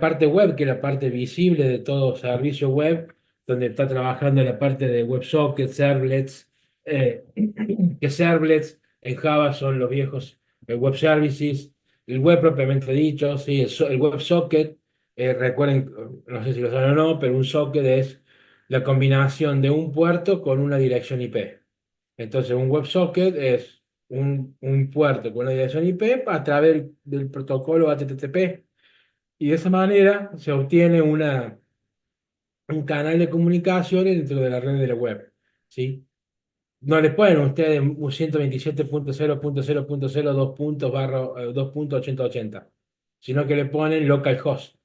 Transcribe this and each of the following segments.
parte web, que es la parte visible de todo servicio web, donde está trabajando la parte de WebSockets, servlets, eh, que servlets en Java son los viejos web services, el web propiamente dicho, sí, el WebSocket, recuerden, no sé si lo saben o no, pero un socket es la combinación de un puerto con una dirección IP. Entonces, un WebSocket es un puerto con una dirección IP a través del protocolo HTTP. Y de esa manera se obtiene un canal de comunicación dentro de la red de la web, ¿sí? No le ponen ustedes un 127.0.0.0.2 puntos barra 2.8080, sino que le ponen localhost,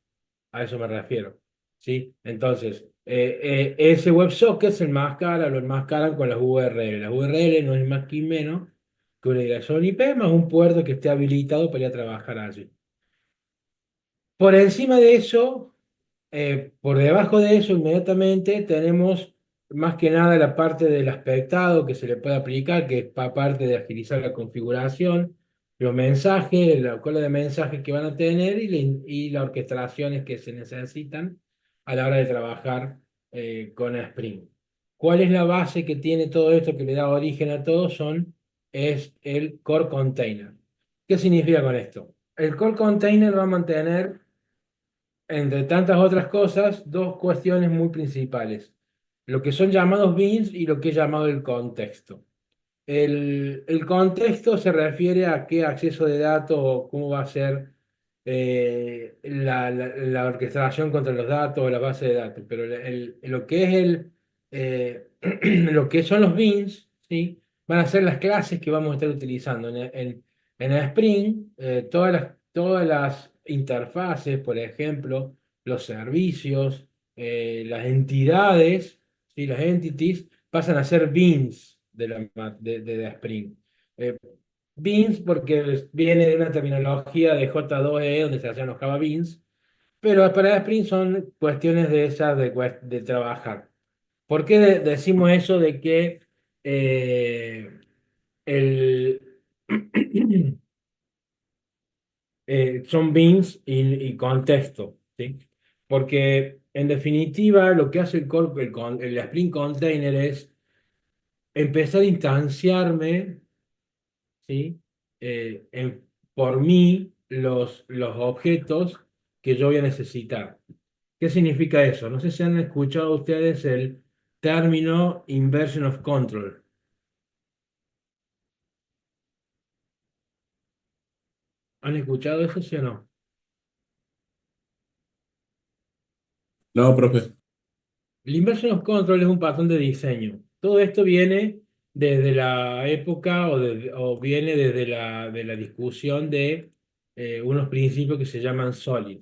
a eso me refiero, ¿sí? Entonces, ese WebSocket se enmascara, lo enmascaran con las URL. Las URL no es más que menos que una dirección IP más un puerto que esté habilitado para ir a trabajar allí. Por encima de eso, por debajo de eso, inmediatamente tenemos más que nada la parte del aspectado que se le puede aplicar, que es parte de agilizar la configuración, los mensajes, la cola de mensajes que van a tener y las orquestaciones que se necesitan a la hora de trabajar con Spring. ¿Cuál es la base que tiene todo esto que le da origen a todo? Es el core container. ¿Qué significa con esto? El core container va a mantener entre tantas otras cosas, dos cuestiones muy principales. Lo que son llamados beans y lo que es llamado el contexto. El contexto se refiere a qué acceso de datos o cómo va a ser la orquestación contra los datos o la base de datos. Pero lo que es lo que son los beans, ¿sí? Van a ser las clases que vamos a estar utilizando. En el Spring, todas las interfaces, por ejemplo, los servicios, las entidades, ¿sí? Las entities, pasan a ser beans de Spring. Eh, Beans porque viene de una terminología de J2E donde se hacían los Java Beans, pero para Spring son cuestiones de esas de trabajar. ¿Por qué decimos eso de que el, son beans y contexto? ¿Sí? Porque en definitiva lo que hace el Spring Container es empezar a instanciarme, ¿sí? Por mí los objetos que yo voy a necesitar. ¿Qué significa eso? No sé si han escuchado ustedes el término inversion of control. ¿Han escuchado eso, sí o no? No, profe. El inversion of control es un patrón de diseño. Todo esto viene desde la época o viene desde de la discusión de unos principios que se llaman SOLID.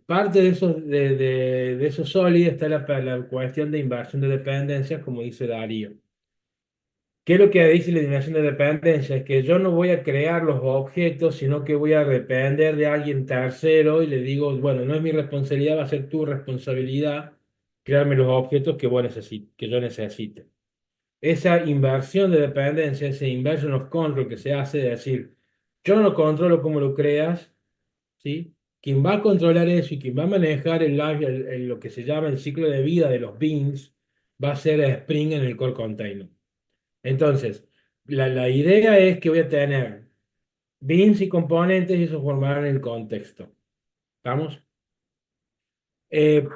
Parte de esos sólidos está la cuestión de inversión de dependencias, como dice Darío. ¿Qué es lo que dice la inversión de dependencia? Es que yo no voy a crear los objetos, sino que voy a depender de alguien tercero y le digo, bueno, no es mi responsabilidad, va a ser tu responsabilidad crearme los objetos que yo necesite. Esa inversión de dependencia, ese inversion of control que se hace, es decir, yo no controlo cómo lo creas, ¿sí? Quien va a controlar eso y quien va a manejar lo que se llama el ciclo de vida de los beans va a ser Spring en el core container. Entonces, la idea es que voy a tener beans y componentes y eso formarán el contexto. ¿Estamos? Eh,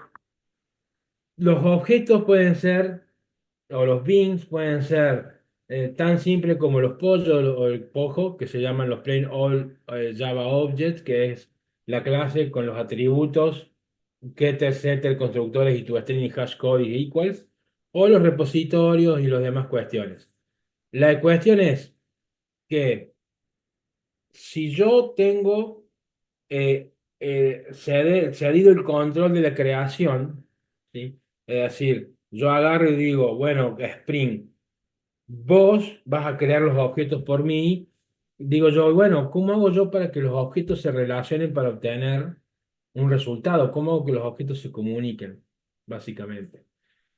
los objetos pueden ser, o los beans pueden ser tan simples como los pollos o el pojo, que se llaman los plain old Java Objects, que es la clase con los atributos getter, setter, constructores y tu string y hash code y equals, o los repositorios y las demás cuestiones. La cuestión es que si yo tengo cedido el control de la creación, ¿sí? Es decir, yo agarro y digo, bueno, Spring, vos vas a crear los objetos por mí. Digo yo, bueno, ¿cómo hago yo para que los objetos se relacionen para obtener un resultado? ¿Cómo hago que los objetos se comuniquen, básicamente?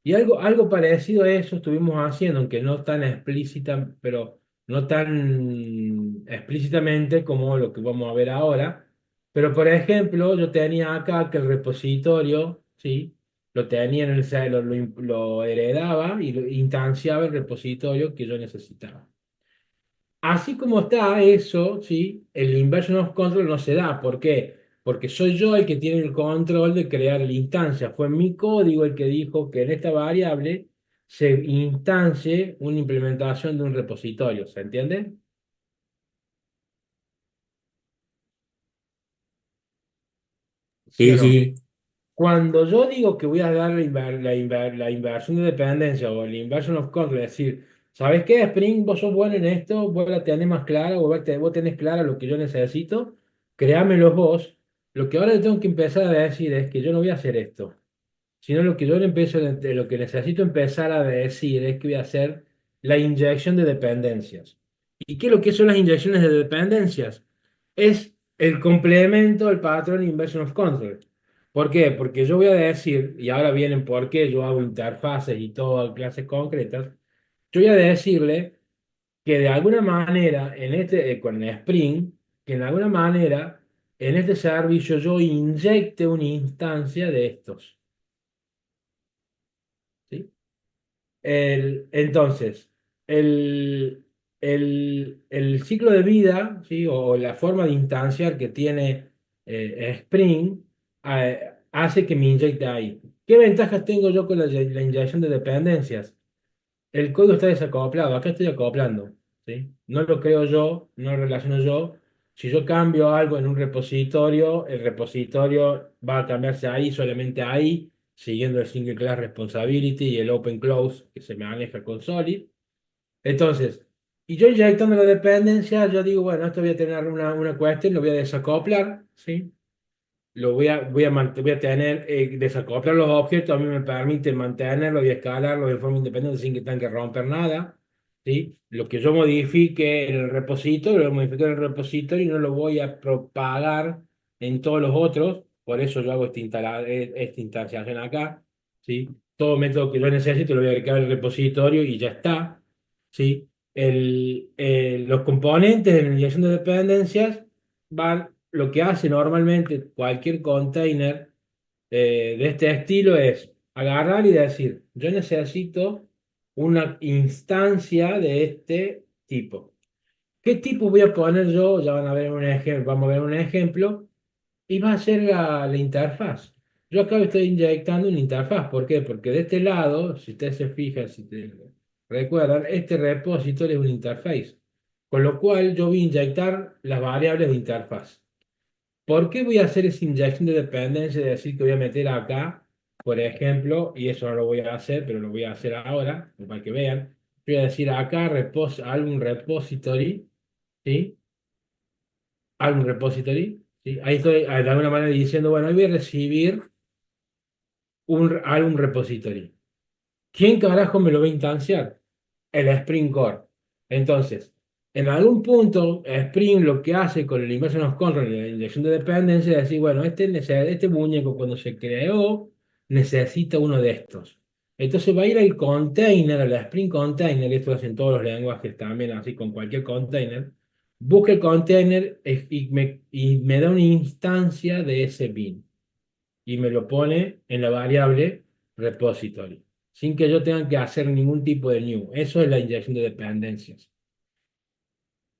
Y algo parecido a eso estuvimos haciendo, aunque no tan explícita, pero no tan explícitamente como lo que vamos a ver ahora, Pero, por ejemplo, yo tenía acá que el repositorio, ¿sí? Lo tenía en el, lo heredaba y lo instanciaba el repositorio que yo necesitaba. Así como está eso, ¿sí? El inversion of control no se da. ¿Por qué? Porque soy yo el que tiene el control de crear la instancia. Fue mi código el que dijo que en esta variable se instancie una implementación de un repositorio. ¿Se entiende? ¿Sí o Sí, no? sí, Cuando yo digo que voy a dar la inversión de dependencia o la inversion of control, es decir, ¿sabes qué, Spring? Vos sos bueno en esto, vos la tenés más clara, o vos tenés clara lo que yo necesito, créamelo vos. Lo que ahora tengo que empezar a decir es que yo no voy a hacer esto, sino lo que yo le empiezo, lo que necesito empezar a decir es que voy a hacer la inyección de dependencias. ¿Y qué es lo que son las inyecciones de dependencias? Es el complemento del patrón inversion of control. ¿Por qué? Porque yo voy a decir, y ahora vienen por qué yo hago interfaces y todo, clases concretas, yo voy a decirle que de alguna manera, con Spring, que de alguna manera en este servicio yo inyecte una instancia de estos. ¿Sí? Entonces, el, el ciclo de vida, ¿sí? O la forma de instanciar que tiene Spring hace que me inyecte ahí. ¿Qué ventajas tengo yo con la inyección de dependencias? El código está desacoplado, acá estoy acoplando, ¿sí? No lo creo yo, no lo relaciono yo. Si yo cambio algo en un repositorio, el repositorio va a cambiarse ahí, solamente ahí, siguiendo el Single Class Responsibility y el Open Close que se maneja con Solid. Entonces, y yo inyectando la dependencia, yo digo, bueno, esto voy a tener una cuestión, lo voy a desacoplar, ¿sí? Voy a tener, desacoplar los objetos, a mí me permite mantenerlos y escalarlos de forma independiente sin que tengan que romper nada, ¿sí? Lo que yo modifique en el repositorio, lo modifico en el repositorio y no lo voy a propagar en todos los otros, por eso yo hago esta instanciación acá, ¿sí? Todo método que yo necesito lo voy a agregar al repositorio y ya está, ¿sí? Los componentes de la inyección de dependencias lo que hace normalmente cualquier container de este estilo es agarrar y decir, yo necesito una instancia de este tipo. ¿Qué tipo voy a poner yo? Ya van a ver un ejemplo, vamos a ver un ejemplo y va a ser la interfaz. Yo acá estoy inyectando una interfaz. ¿Por qué? Porque de este lado, si ustedes se fijan, si te recuerdan, este repositorio es un interface. Con lo cual yo voy a inyectar las variables de interfaz. ¿Por qué voy a hacer esa inyección de dependencia? De decir que voy a meter acá, por ejemplo, y eso no lo voy a hacer, pero lo voy a hacer ahora, para que vean. Voy a decir acá algún repository, ¿sí? Algún repository, ¿sí? Ahí estoy de alguna manera diciendo, bueno, hoy voy a recibir algún repository. ¿Quién carajo me lo va a instanciar? El Spring Core. Entonces, en algún punto, Spring lo que hace con el Inversion of Control y la inyección de dependencia es decir, bueno, este muñeco cuando se creó necesita uno de estos. Entonces va a ir al container, al Spring Container, esto lo hacen todos los lenguajes también, así con cualquier container, busca el container y me da una instancia de ese bin y me lo pone en la variable repository, sin que yo tenga que hacer ningún tipo de new. Eso es la inyección de dependencias.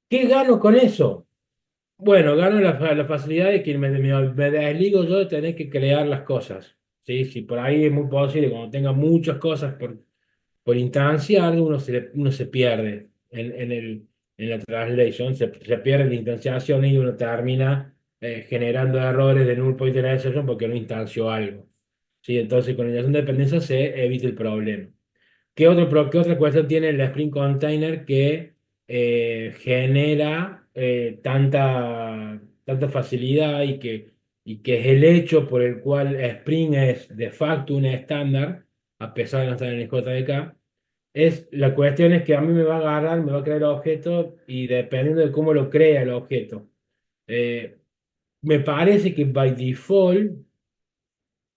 ¿Qué gano con eso? Bueno, gano la facilidad de que me desligo yo de tener que crear las cosas. ¿Sí? Si por ahí es muy posible, cuando tenga muchas cosas por instanciar, uno se pierde en la translation, se pierde la instanciación y uno termina generando errores de null pointer exception porque no instanció algo. ¿Sí? Entonces, con la inyección de dependencia se evita el problema. Qué otra cuestión tiene el Spring Container que genera tanta facilidad y que es el hecho por el cual Spring es de facto un estándar, a pesar de no estar en el JDK? La cuestión es que a mí me va a agarrar, me va a crear el objeto y dependiendo de cómo lo crea el objeto. eh, Me parece que by default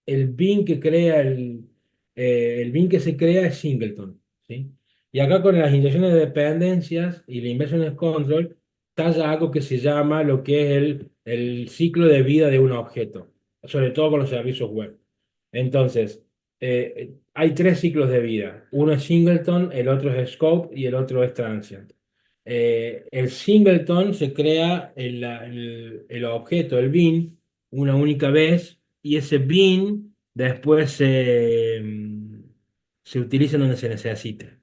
el bin que crea el bin que se crea es singleton, ¿sí? Y acá con las inyecciones de dependencias y la inversion control, está ya algo que se llama lo que es el ciclo de vida de un objeto, sobre todo con los servicios web. Entonces, hay tres ciclos de vida. Uno es singleton, el otro es scope y el otro es transient. El singleton se crea el objeto, el bin, una única vez y ese bin después se utiliza en donde se necesite.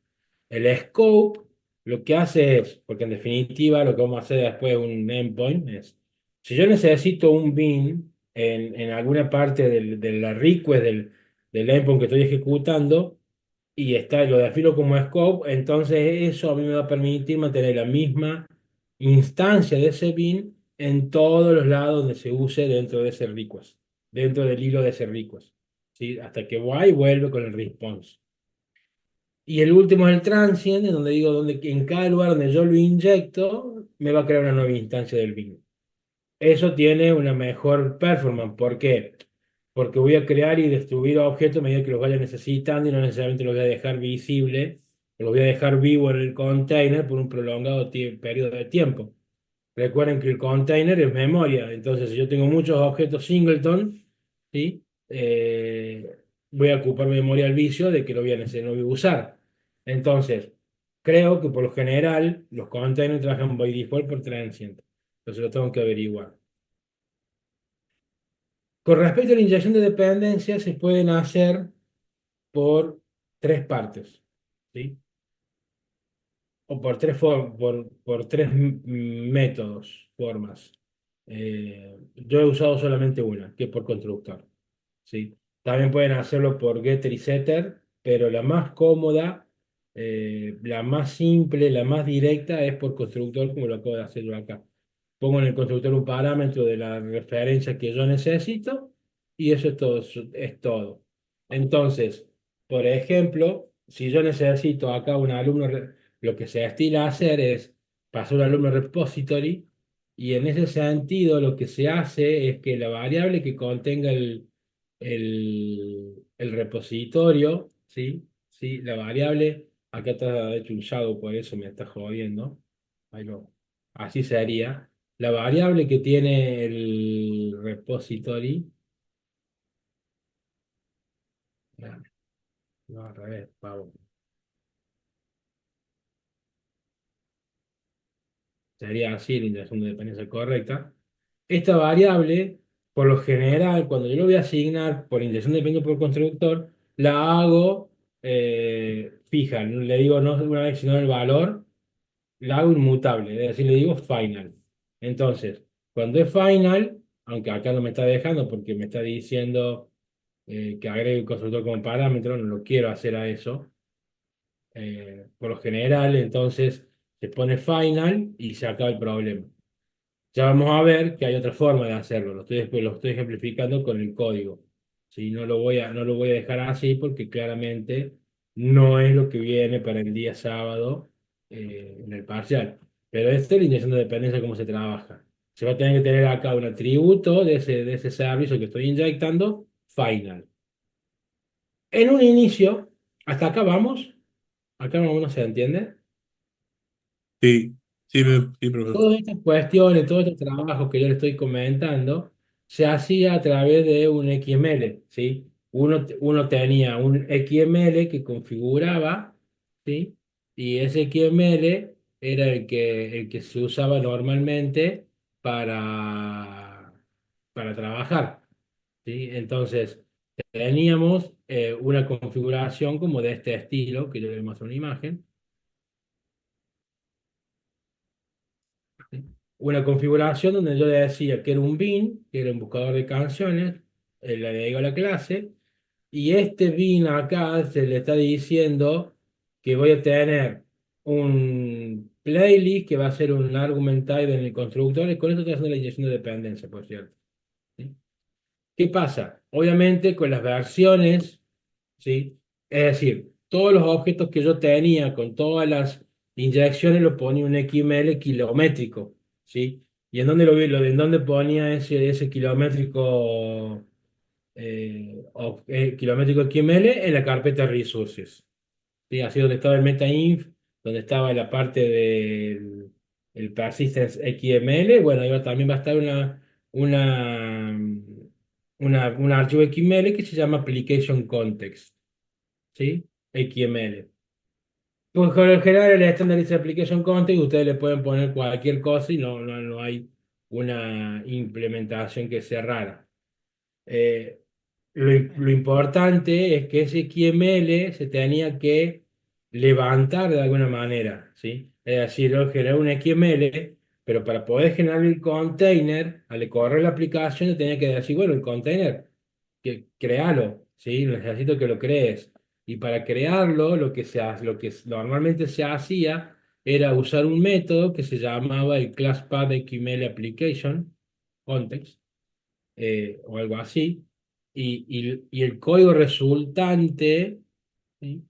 El scope lo que hace es, porque en definitiva lo que vamos a hacer después de un endpoint es, si yo necesito un bin en alguna parte de la request del endpoint que estoy ejecutando y está, lo defino como scope, entonces eso a mí me va a permitir mantener la misma instancia de ese bin en todos los lados donde se use dentro de ese request, dentro del hilo de ese request, ¿sí? Hasta que va y vuelve con el response. Y el último es el transient, en donde digo, donde en cada lugar donde yo lo inyecto, me va a crear una nueva instancia del bin. Eso tiene una mejor performance. ¿Por qué? Porque voy a crear y destruir objetos a medida que los vaya necesitando y no necesariamente los voy a dejar visible, los voy a dejar vivo en el container por un prolongado periodo de tiempo. Recuerden que el container es memoria, entonces si yo tengo muchos objetos singleton, ¿sí? Voy a ocupar memoria al vicio de que lo voy a, no voy a usar. Entonces, creo que por lo general los containers trabajan by default por transient. Entonces lo tengo que averiguar. Con respecto a la inyección de dependencias, se pueden hacer por tres partes, ¿sí? O por por tres métodos, formas. Yo he usado solamente una, que es por constructor, ¿sí? También pueden hacerlo por getter y setter, pero la más cómoda, la más simple, la más directa es por constructor, como lo acabo de hacer yo acá. Pongo en el constructor un parámetro de la referencia que yo necesito y eso es todo, es todo. Entonces, por ejemplo, si yo necesito acá un alumno, lo que se estila a hacer es pasar un alumno repository y en ese sentido lo que se hace es que la variable que contenga el repositorio, ¿sí? ¿Sí? La variable, acá está hecho un shadow, por eso me está jodiendo. Ahí así sería. La variable que tiene el repository, no, no, al revés, pavo. Sería así la integración de dependencia correcta. Esta variable, por lo general, cuando yo lo voy a asignar por inyección de dependencia por constructor, la hago fija. No le digo no una vez, sino el valor, la hago inmutable. Es decir, le digo final. Entonces, cuando es final, aunque acá no me está dejando porque me está diciendo que agregue el constructor como parámetro, no lo quiero hacer a eso. Por lo general, entonces se pone final y se acaba el problema. Ya vamos a ver que hay otra forma de hacerlo. Lo estoy ejemplificando con el código. ¿Sí? No lo voy a dejar así porque claramente no es lo que viene para el día sábado en el parcial. Pero esta es la inyección de dependencia, cómo se trabaja. Se va a tener que tener acá un atributo de ese servicio que estoy inyectando, final. En un inicio, hasta acá más o menos se entiende. Sí, sí, profe. Todas estas cuestiones, todos estos trabajos que yo le estoy comentando, se hacía a través de un XML, ¿sí? Uno tenía un XML que configuraba, ¿sí? Y ese XML era el que se usaba normalmente para, para trabajar, ¿sí? Entonces, teníamos una configuración como de este estilo, que yo le muestro una imagen. Una configuración donde yo le decía que era un bin, que era un buscador de canciones, le agrego a la clase, y este bin acá se le está diciendo que voy a tener un playlist que va a ser un argument type en el constructor, y con eso estoy haciendo la inyección de dependencia, por cierto. ¿Sí? ¿Qué pasa? Obviamente con las versiones, ¿sí? Es decir, todos los objetos que yo tenía con todas las inyecciones lo ponía un XML kilométrico, ¿sí? ¿Y en dónde lo vi? En dónde ponía ese kilométrico, kilométrico XML? En la carpeta resources. ¿Sí? Así donde estaba el metainf, donde estaba la parte del el persistence XML, bueno, ahí también va a estar una, un archivo XML que se llama Application Context, ¿sí? XML. Pues con el general el estándar dice Application Context, ustedes le pueden poner cualquier cosa y no hay una implementación que sea rara. Eh, lo importante es que ese XML se tenía que levantar de alguna manera, ¿sí? Es decir, yo generé un XML, pero para poder generar el container, al correr la aplicación, yo tenía que decir, bueno, el container, créalo, ¿sí? Necesito que lo crees. Y para crearlo, lo que normalmente se hacía era usar un método que se llamaba el ClassPath XML Application Context, o algo así, y el código resultante, ¿sí?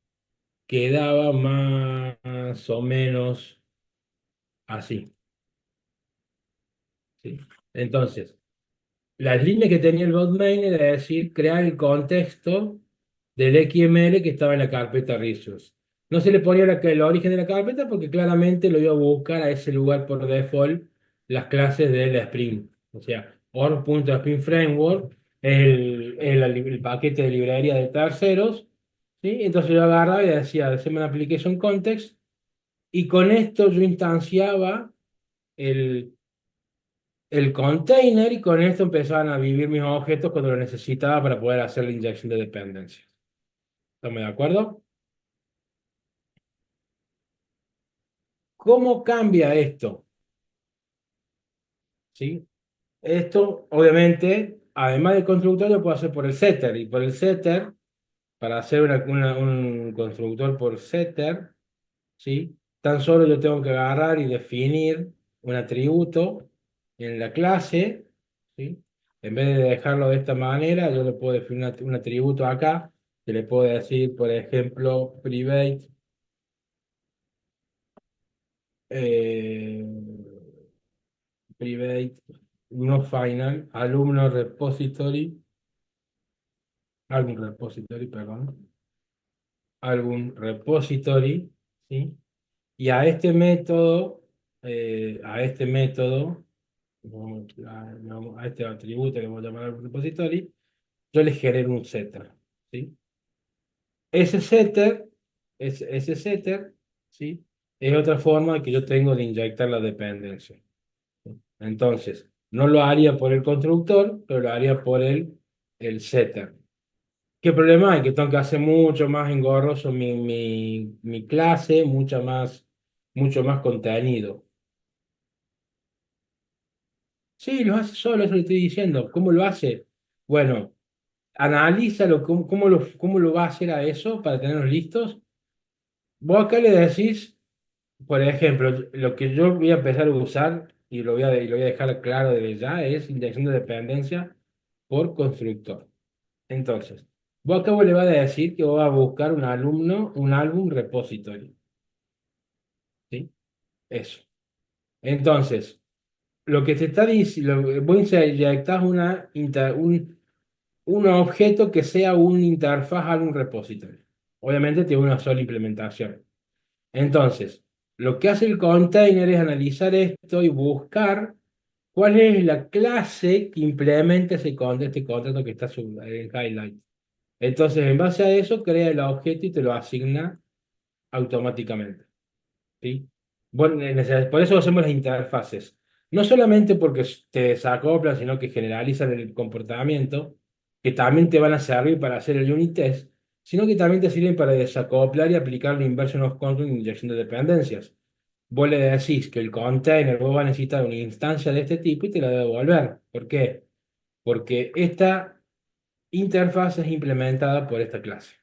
Quedaba más o menos así, ¿sí? Entonces, las líneas que tenía el bot main era decir, crear el contexto del XML que estaba en la carpeta resource. No se le ponía el origen de la carpeta porque claramente lo iba a buscar a ese lugar por default las clases del Spring. O sea, org.spring framework es el paquete de librería de terceros, ¿sí? Entonces yo agarraba y decía, haceme una application context, y con esto yo instanciaba el, el container, y con esto empezaban a vivir mis objetos cuando lo necesitaba para poder hacer la inyección de dependencias. ¿Estamos de acuerdo? ¿Cómo cambia esto? ¿Sí? Esto, obviamente, además del constructor, lo puedo hacer por el setter. Y por el setter, para hacer un constructor por setter, ¿sí? Tan solo yo tengo que agarrar y definir un atributo en la clase, ¿sí? En vez de dejarlo de esta manera, yo le puedo definir un atributo acá, que le puedo decir, por ejemplo, private, eh, private, no final, alumno repository, álbum repository, perdón, álbum repository, ¿sí? Y a este método, a este atributo que vamos a llamar álbum repository, yo le genero un setter, ¿sí? Ese setter, ese setter, ¿sí? Es otra forma que yo tengo de inyectar la dependencia. Entonces, no lo haría por el constructor, pero lo haría por el setter. ¿Qué problema hay? Que tengo que hacer mucho más engorroso mi clase, mucho más contenido. Sí, lo hace solo, eso le estoy diciendo. ¿Cómo lo hace? Bueno, analízalo, cómo lo va a hacer a eso para tenerlos listos. Vos acá le decís, por ejemplo, lo que yo voy a empezar a usar y lo voy a dejar claro desde ya es inyección de dependencia por constructor. Entonces, vos acá vos le vas a decir que vos vas a buscar un alumno, un álbum repository, ¿sí? Eso. Entonces, lo que te está diciendo, vos inyectás un objeto que sea un interfaz a un repository. Obviamente tiene una sola implementación. Entonces, lo que hace el container es analizar esto y buscar cuál es la clase que implementa este contrato que está en highlight. Entonces, en base a eso, crea el objeto y te lo asigna automáticamente, ¿sí? Bueno, por eso hacemos las interfaces. No solamente porque te desacoplan, sino que generalizan el comportamiento, que también te van a servir para hacer el unit test, sino que también te sirven para desacoplar y aplicar la inversion of control en inyección de dependencias. Vos le decís que el container, vos vas a necesitar una instancia de este tipo y te la debe devolver. ¿Por qué? Porque esta interfaz es implementada por esta clase.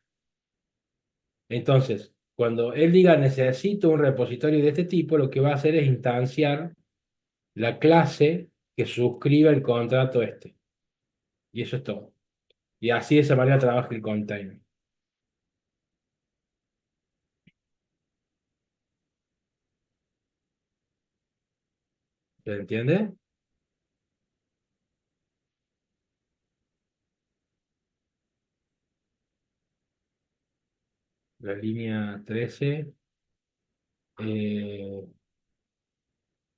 Entonces, cuando él diga necesito un repositorio de este tipo, lo que va a hacer es instanciar la clase que suscriba el contrato este. Y eso es todo. Y así de esa manera trabaja el container. ¿Se entiende? La línea 13.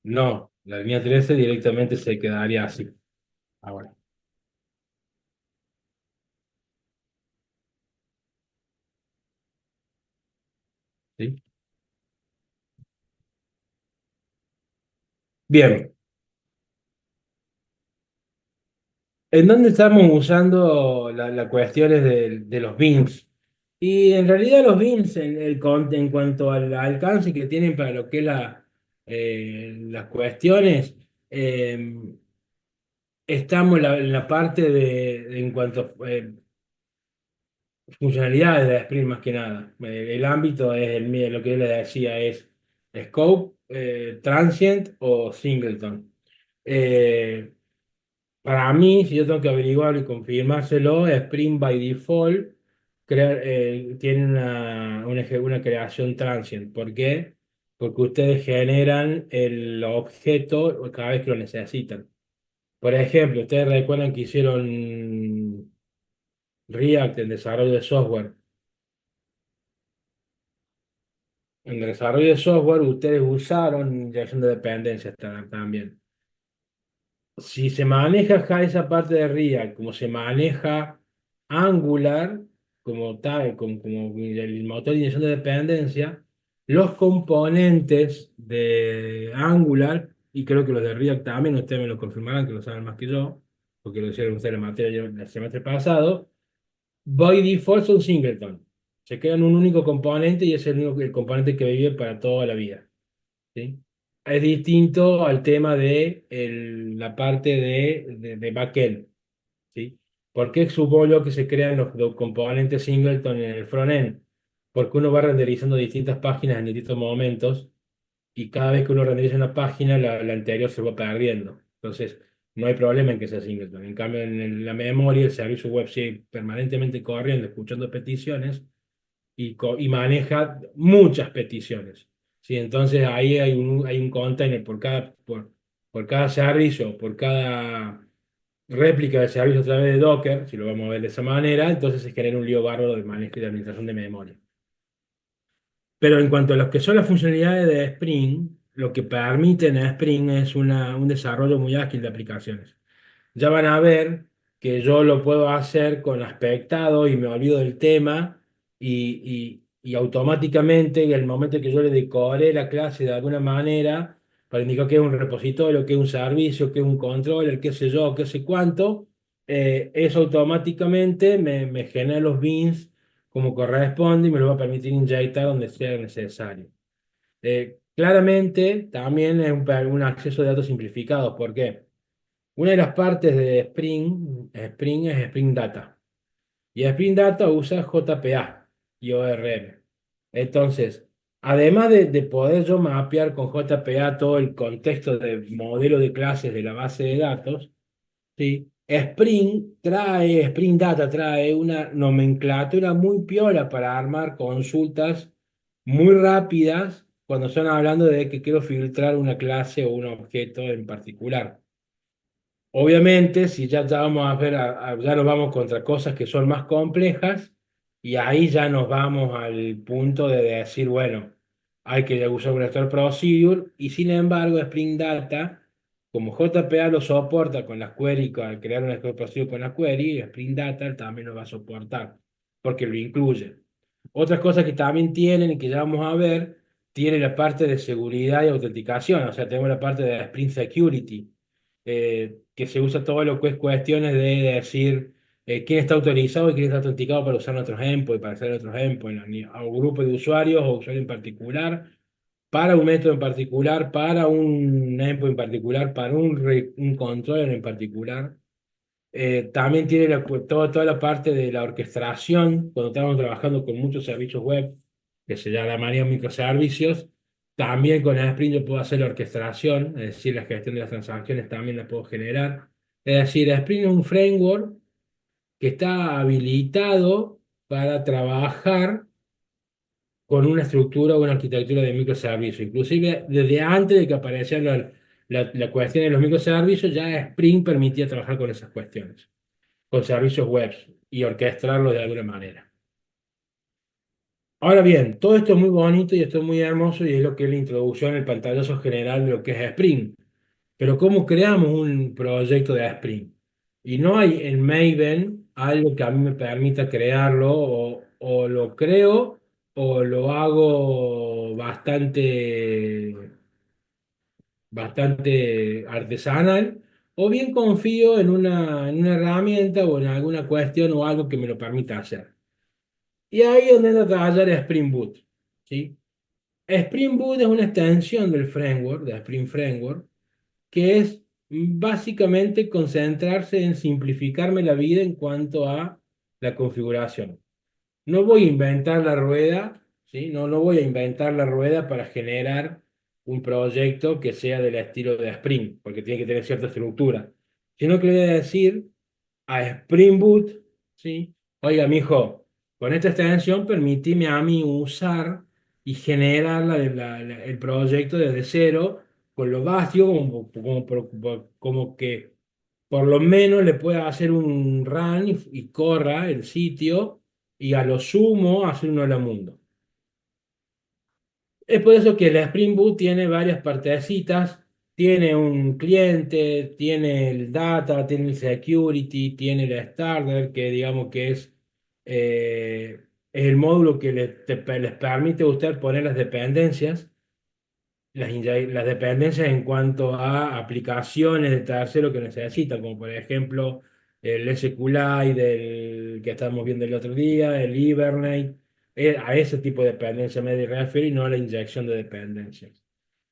No, la línea 13 directamente se quedaría así. ahora. ¿Sí? Bien, ¿en dónde estamos usando las cuestiones de los beams? Y en realidad los beams, en cuanto al alcance que tienen para lo que es las cuestiones, eh, estamos en la parte en cuanto a funcionalidades de Sprint más que nada. El ámbito es lo que yo le decía, es scope, transient o singleton. Eh, Para mí, si yo tengo que averiguarlo y confirmárselo, Spring by default tiene una creación transient. ¿Por qué? Porque ustedes generan el objeto cada vez que lo necesitan. Por ejemplo, ustedes recuerdan que hicieron React en desarrollo de software. En el desarrollo de software, ustedes usaron inyección de dependencias también. Si se maneja esa parte de React, como se maneja Angular, como tal, como el motor de inyección de dependencia, los componentes de Angular, y creo que los de React también, ustedes me lo confirmarán, que lo saben más que yo, porque lo hicieron ustedes en la materia el semestre pasado, by default son singleton. Se quedan un único componente y es el componente que vive para toda la vida. ¿Sí? Es distinto al tema de la parte de backend, ¿sí? ¿Por qué supongo yo que se crean los componentes singleton en el frontend? Porque uno va renderizando distintas páginas en distintos momentos y cada vez que uno renderiza una página, la anterior se va perdiendo. Entonces, no hay problema en que sea singleton. En cambio, la memoria, el servicio web sigue permanentemente corriendo, escuchando peticiones y maneja muchas peticiones. ¿Sí? Entonces ahí hay un container por cada servicio, por cada réplica del servicio a través de Docker, si lo vamos a ver de esa manera, entonces se genera un lío bárbaro de manejo y de administración de memoria. Pero en cuanto a lo que son las funcionalidades de Spring, lo que permiten a Spring es un desarrollo muy ágil de aplicaciones. Ya van a ver que yo lo puedo hacer con aspectado y me olvido del tema y automáticamente en el momento que yo le decoré la clase de alguna manera para indicar que es un repositorio, que es un servicio, que es un controller, qué sé yo, qué sé cuánto, eso automáticamente me genera los beans como corresponde y me lo va a permitir inyectar donde sea necesario. Claramente también es un acceso de datos simplificados. ¿Por qué? Una de las partes de Spring es Spring Data. Y Spring Data usa JPA y ORM. Entonces, además de poder yo mapear con JPA todo el contexto de modelo de clases de la base de datos, ¿sí? Spring Data trae una nomenclatura muy piola para armar consultas muy rápidas cuando están hablando de que quiero filtrar una clase o un objeto en particular. Obviamente, si ya vamos a ver, ya nos vamos contra cosas que son más complejas y ahí ya nos vamos al punto de decir, bueno, hay que usar un Store Procedure y sin embargo Spring Data, como JPA lo soporta con las query, al crear un Store Procedure con la query, Spring Data también lo va a soportar porque lo incluye. Otras cosas que también tienen y que ya vamos a ver, tiene la parte de seguridad y autenticación, o sea, tenemos la parte de Spring Security que se usa todo lo que es cuestiones de decir quién está autorizado y quién está autenticado para usar nuestros endpoints, y para hacer nuestros endpoints, a un grupo de usuarios o usuario en particular, para un método en particular, para un endpoint en particular, para un controller en particular. También tiene toda la parte de la orquestación, cuando estamos trabajando con muchos servicios web, que se llamarían microservicios. También con el Spring yo puedo hacer la orquestación, es decir, la gestión de las transacciones también la puedo generar. Es decir, el Spring es un framework que está habilitado para trabajar con una estructura o una arquitectura de microservicios. Inclusive desde antes de que apareciera la cuestión de los microservicios, ya Spring permitía trabajar con esas cuestiones con servicios web y orquestarlo de alguna manera. Ahora bien, todo esto es muy bonito y esto es muy hermoso y es lo que es la introducción, el pantallazo general de lo que es Spring. Pero ¿cómo creamos un proyecto de Spring? Y no hay en Maven algo que a mí me permita crearlo, o lo creo o lo hago bastante artesanal, o bien confío en una herramienta o en alguna cuestión o algo que me lo permita hacer. Y ahí es donde entra a trabajar Spring Boot, ¿sí? Spring Boot es una extensión del framework, de Spring Framework, que es básicamente concentrarse en simplificarme la vida en cuanto a la configuración. No voy a inventar la rueda, ¿sí? No voy a inventar la rueda para generar un proyecto que sea del estilo de Spring, porque tiene que tener cierta estructura, sino que le voy a decir a Spring Boot, ¿sí? Oiga, mijo, con esta extensión permíteme a mí usar y generar el proyecto desde cero, con lo básico, como que por lo menos le pueda hacer un run y corra el sitio y a lo sumo hacer uno a la mundo. Es por eso que el Spring Boot tiene varias partecitas, tiene un cliente, tiene el data, tiene el security, tiene el starter, que digamos que es el módulo que les permite a usted poner las dependencias, las dependencias en cuanto a aplicaciones de tercero que necesitan, como por ejemplo el SQLite del que estábamos viendo el otro día, el Hibernate, a ese tipo de dependencia me refiero y no a la inyección de dependencias.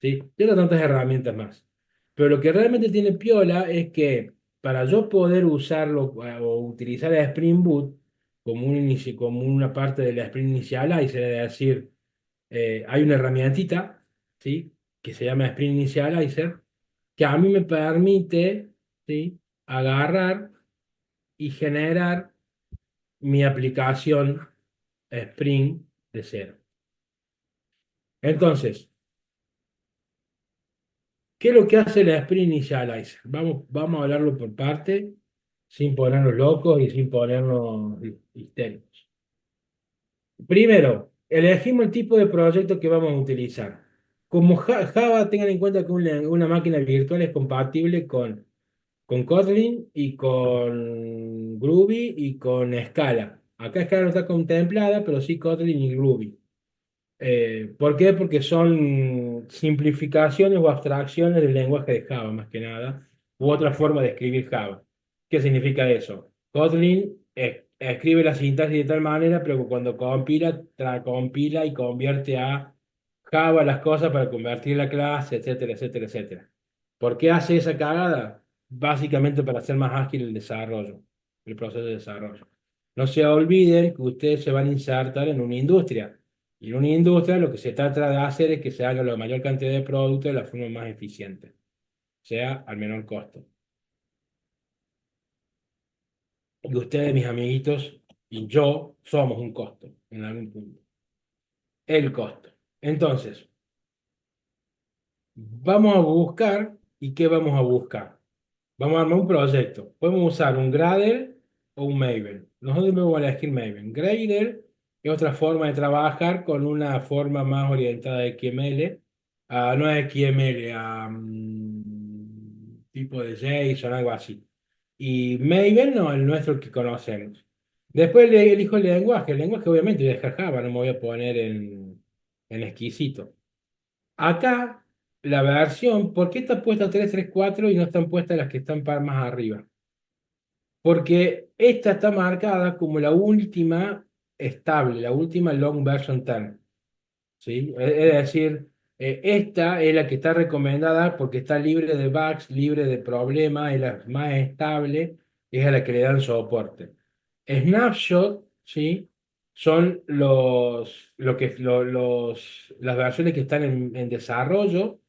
¿Sí? Tiene tantas herramientas más. Pero lo que realmente tiene piola es que para yo poder usarlo o utilizar el Spring Boot como una parte del Spring Initializer, es decir, hay una herramientita, ¿sí? Que se llama Spring Initializer, que a mí me permite, ¿sí? Agarrar y generar mi aplicación Spring de cero. Entonces, ¿qué es lo que hace la Spring Initializer? Vamos a hablarlo por parte, sin ponernos locos y sin ponernos histéricos. Primero, elegimos el tipo de proyecto que vamos a utilizar. Como Java, tengan en cuenta que una máquina virtual es compatible con Kotlin y con Groovy y con Scala. Acá Scala no está contemplada, pero sí Kotlin y Groovy. ¿Por qué? Porque son simplificaciones o abstracciones del lenguaje de Java, más que nada, u otra forma de escribir Java. ¿Qué significa eso? Kotlin escribe la sintaxis de tal manera, pero cuando compila, compila y convierte a Java las cosas para convertir la clase, etcétera, etcétera, etcétera. ¿Por qué hace esa cagada? Básicamente para hacer más ágil el desarrollo, el proceso de desarrollo. No se olviden que ustedes se van a insertar en una industria. Y en una industria lo que se trata de hacer es que se haga la mayor cantidad de productos de la forma más eficiente, sea al menor costo. Y ustedes, mis amiguitos, y yo somos un costo en algún punto. El costo. Entonces, vamos a buscar, ¿y qué vamos a buscar? Vamos a armar un proyecto. Podemos usar un Gradle o un Maven. Nosotros vamos a elegir Maven. Gradle es otra forma de trabajar con una forma más orientada a XML, no a XML, a tipo de JSON, algo así. Y Maven, no, el nuestro que conocemos. Después le elijo el lenguaje. El lenguaje obviamente voy a dejar Java, no me voy a poner en exquisito. Acá, la versión, ¿por qué está puesta 334 y no están puestas las que están más arriba? Porque esta está marcada como la última estable, la última long version term. ¿Sí? Es decir, esta es la que está recomendada porque está libre de bugs, libre de problemas, es la más estable, es a la que le dan soporte. Snapshot, ¿sí? Son las versiones que están en desarrollo,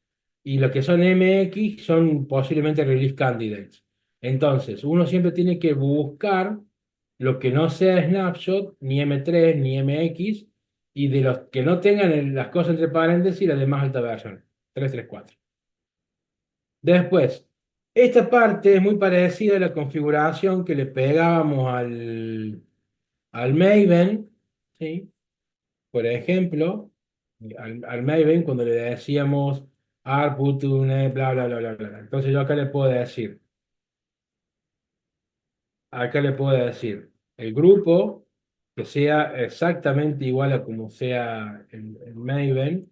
y lo que son MX son posiblemente release candidates. Entonces, uno siempre tiene que buscar lo que no sea Snapshot, ni M3 ni MX, y de los que no tengan las cosas entre paréntesis, la de más alta versión, 334. Después, esta parte es muy parecida a la configuración que le pegábamos al Maven, ¿sí? Por ejemplo, al Maven cuando le decíamos arputune, bla, bla, bla, bla, bla. Entonces yo acá le puedo decir acá le puedo decir el grupo que sea exactamente igual a como sea el Maven,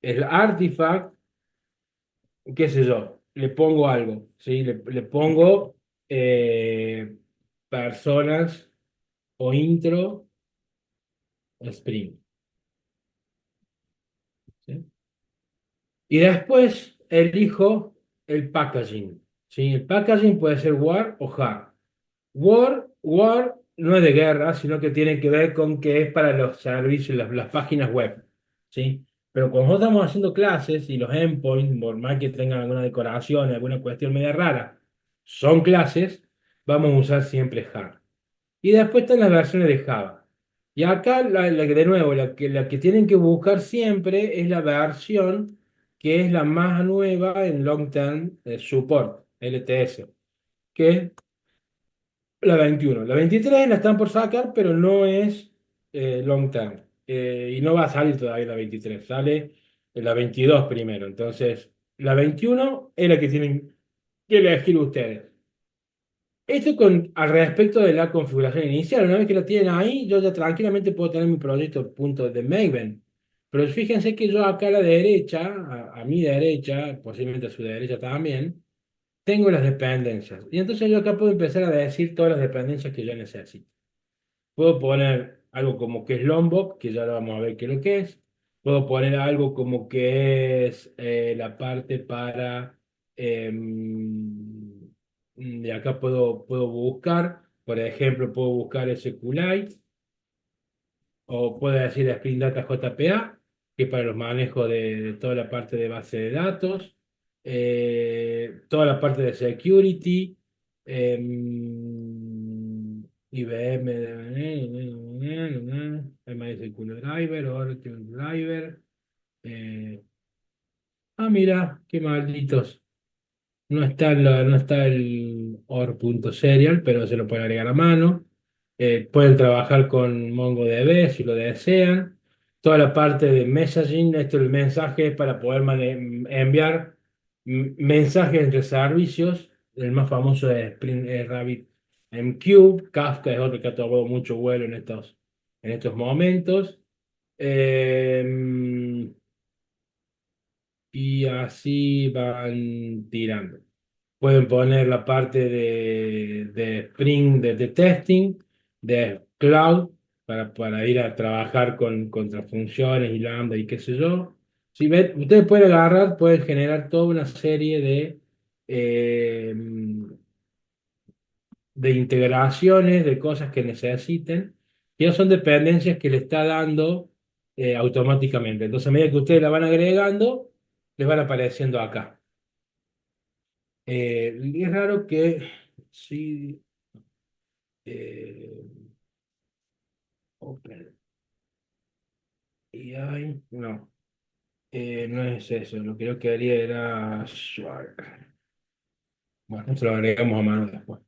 el artifact, qué sé yo, le pongo algo, ¿sí? Le pongo personas o intro Spring, ¿sí? Y después elijo el packaging, ¿sí? El packaging puede ser war o hard. War no es de guerra, sino que tiene que ver con que es para los servicios, las páginas web, ¿sí? Pero cuando nosotros estamos haciendo clases y los endpoints, por más que tengan alguna decoración, alguna cuestión media rara, son clases, vamos a usar siempre hard. Y después están las versiones de Java. Y acá, de nuevo, la que tienen que buscar siempre es la versión que es la más nueva en Long Term Support, LTS, que es la 21. La 23 la están por sacar, pero no es Long Term. Y no va a salir todavía la 23, sale la 22 primero. Entonces, la 21 es la que tienen que elegir ustedes. Esto al respecto de la configuración inicial, una vez que la tienen ahí, yo ya tranquilamente puedo tener mi proyecto punto de Maven. Pero fíjense que yo acá a la derecha, a mi derecha, posiblemente a su derecha también, tengo las dependencias. Y entonces yo acá puedo empezar a decir todas las dependencias que yo necesito. Puedo poner algo como que es Lombok, que ya lo vamos a ver qué es lo que es. Puedo poner algo como que es la parte para... de acá puedo buscar, por ejemplo, puedo buscar SQLite o puedo decir Spring Data JPA, que es para los manejos de toda la parte de base de datos, toda la parte de security, IBM, MySQL Driver, Oracle Driver. eh, mira, qué malditos. No está el or.serial, pero se lo pueden agregar a mano. Pueden trabajar con MongoDB si lo desean. Toda la parte de messaging, esto el mensaje es para poder enviar mensajes entre servicios. El más famoso es Spring Rabbit MQ. Kafka es otro que ha tomado mucho vuelo en estos momentos. Eh, y así van tirando. Pueden poner la parte de Spring, de testing, de Cloud, para ir a trabajar con contrafunciones y Lambda y qué sé yo. Si ustedes pueden agarrar, pueden generar toda una serie eh, de integraciones, de cosas que necesiten, que ya son dependencias que le está dando automáticamente. Entonces, a medida que ustedes la van agregando, les van apareciendo acá. Y es raro que sí. eh, Open. Y hay, no, no es eso. Lo que yo quería era Swag. Bueno, esto lo agregamos a mano después.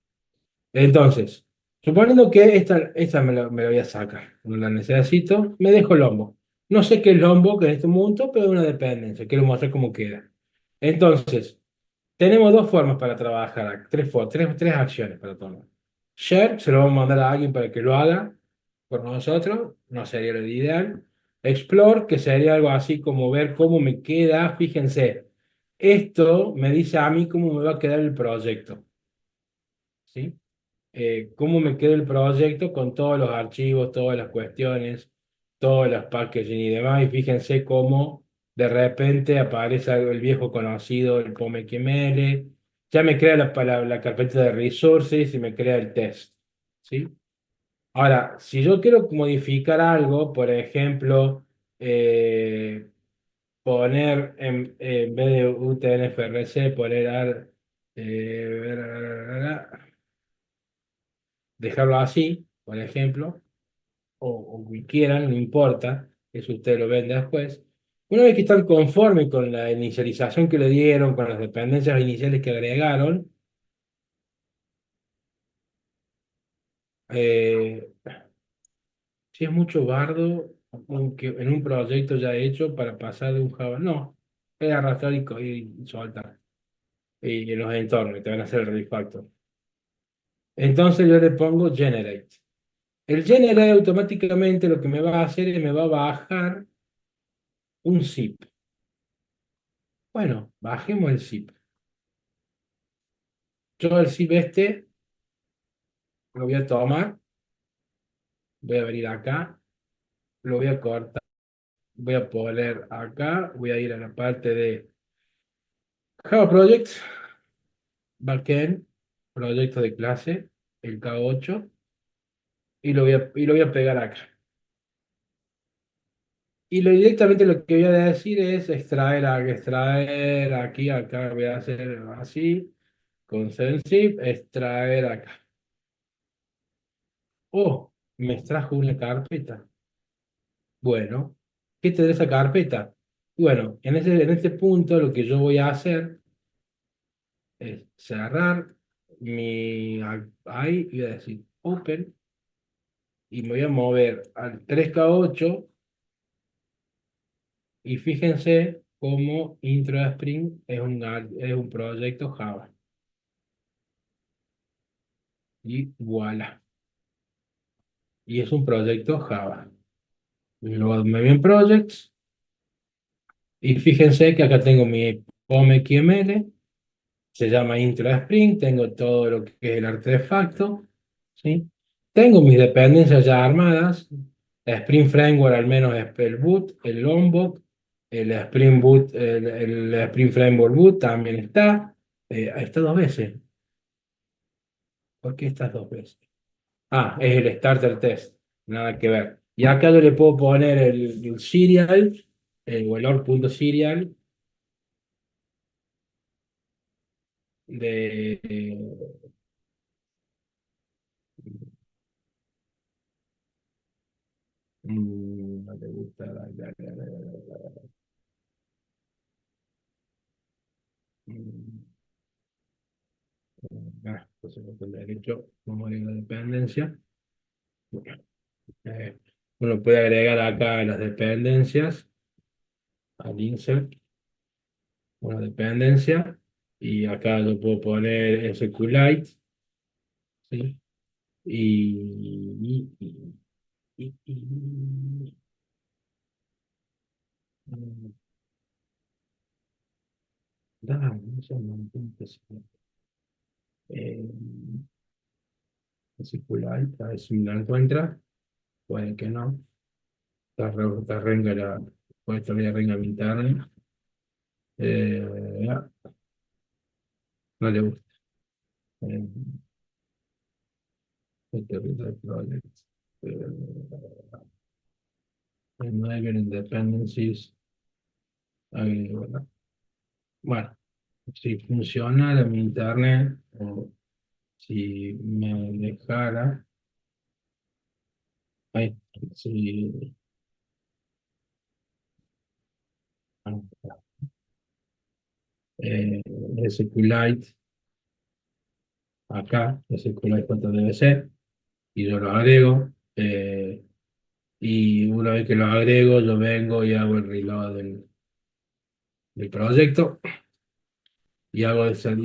Entonces, suponiendo que esta me la voy a sacar, no la necesito, me dejo Lombok. No sé qué es Lombok en este momento, pero es una dependencia. Quiero mostrar cómo queda. Entonces, tenemos dos formas para trabajar, tres acciones para tomar. Share, se lo vamos a mandar a alguien para que lo haga por nosotros, no sería lo ideal. Explore, que sería algo así como ver cómo me queda. Fíjense, esto me dice a mí cómo me va a quedar el proyecto, ¿sí? Cómo me queda el proyecto con todos los archivos, todas las cuestiones, todos los packaging y demás. Y fíjense cómo de repente aparece el viejo conocido, el POMXML. Ya me crea la carpeta de resources y me crea el test, ¿sí? Ahora, si yo quiero modificar algo, por ejemplo, eh, poner en vez de UTNFRC, poner dejarlo así, por ejemplo, o que quieran, no importa, eso ustedes lo ven después. Una vez que están conformes con la inicialización que le dieron, con las dependencias iniciales que agregaron, eh, si es mucho bardo, aunque en un proyecto ya hecho para pasar de un Java, no, es arrastrar y soltar. Y en los entornos, y te van a hacer el refactor. Entonces yo le pongo generate. El generate automáticamente lo que me va a hacer es me va a bajar un zip. Bueno, bajemos el zip. Yo el zip este lo voy a tomar, voy a venir acá, lo voy a cortar, voy a poner acá, voy a ir a la parte de Java Project, Backend, proyecto de clase, el K8, y lo voy a pegar acá. Y directamente lo que voy a decir es extraer aquí, acá voy a hacer así, con zip, extraer acá. Oh, me extrajo una carpeta. Bueno, ¿qué te da esa carpeta? Bueno, en este punto lo que yo voy a hacer es cerrar ahí y voy a decir open y me voy a mover al 3K8 y fíjense cómo Intro Spring es un proyecto Java. Y voilà. Y es un proyecto Java. Luego me voy en Projects y fíjense que acá tengo mi POM XML, se llama Intro Spring, tengo todo lo que es el artefacto, ¿sí? Tengo mis dependencias ya armadas, Spring Framework al menos es el boot, el Lombok, el Spring Boot, el Spring Framework boot también está dos veces. ¿Por qué estas dos veces? Ah, es el starter test, nada que ver. Y acá yo le puedo poner el serial, o el org.serial de, no le gusta mm, entonces con derecho, vamos a ir a la dependencia. Bueno, eh, uno puede agregar acá las dependencias, al insert, una dependencia, y acá yo puedo poner SQLite, ¿sí? Y, y- mm, dale, no sé, no entiendo qué circular, a ver si me la encuentra, puede que no, está renga puede estar bien renga mi internet, ya, no le gusta. Eh, este Reset Project, Enable Dependencies, bueno, bueno, si funcionara mi internet, o si me dejara, ahí, si, eh, SQLite, acá, SQLite cuánto debe ser, y yo lo agrego, y una vez que lo agrego, yo vengo y hago el reload del proyecto y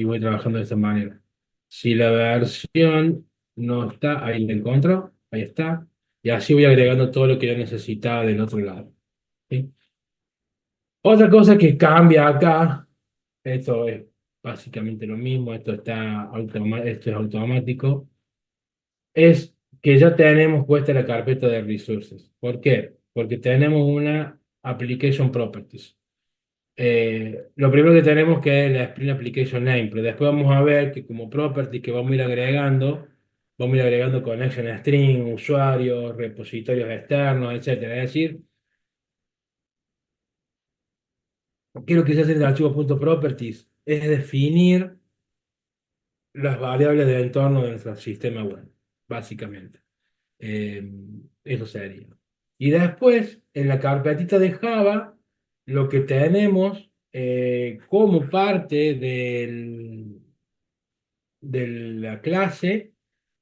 voy trabajando de esta manera. Si la versión no está, ahí la encuentro, ahí está, y así voy agregando todo lo que yo necesitaba del otro lado. ¿Sí? Otra cosa que cambia acá, esto es básicamente lo mismo, esto es automático, es que ya tenemos puesta la carpeta de resources. ¿Por qué? Porque tenemos una application properties. Lo primero que tenemos que es la Spring Application Name, pero después vamos a ver que como property que vamos a ir agregando connection string, usuarios, repositorios externos, etcétera. Es decir, ¿qué es lo que se hace en el archivo.properties? Es definir las variables de entorno de nuestro sistema web, básicamente. Eh, Eso sería. Y después, en la carpetita de Java, lo que tenemos como parte de la clase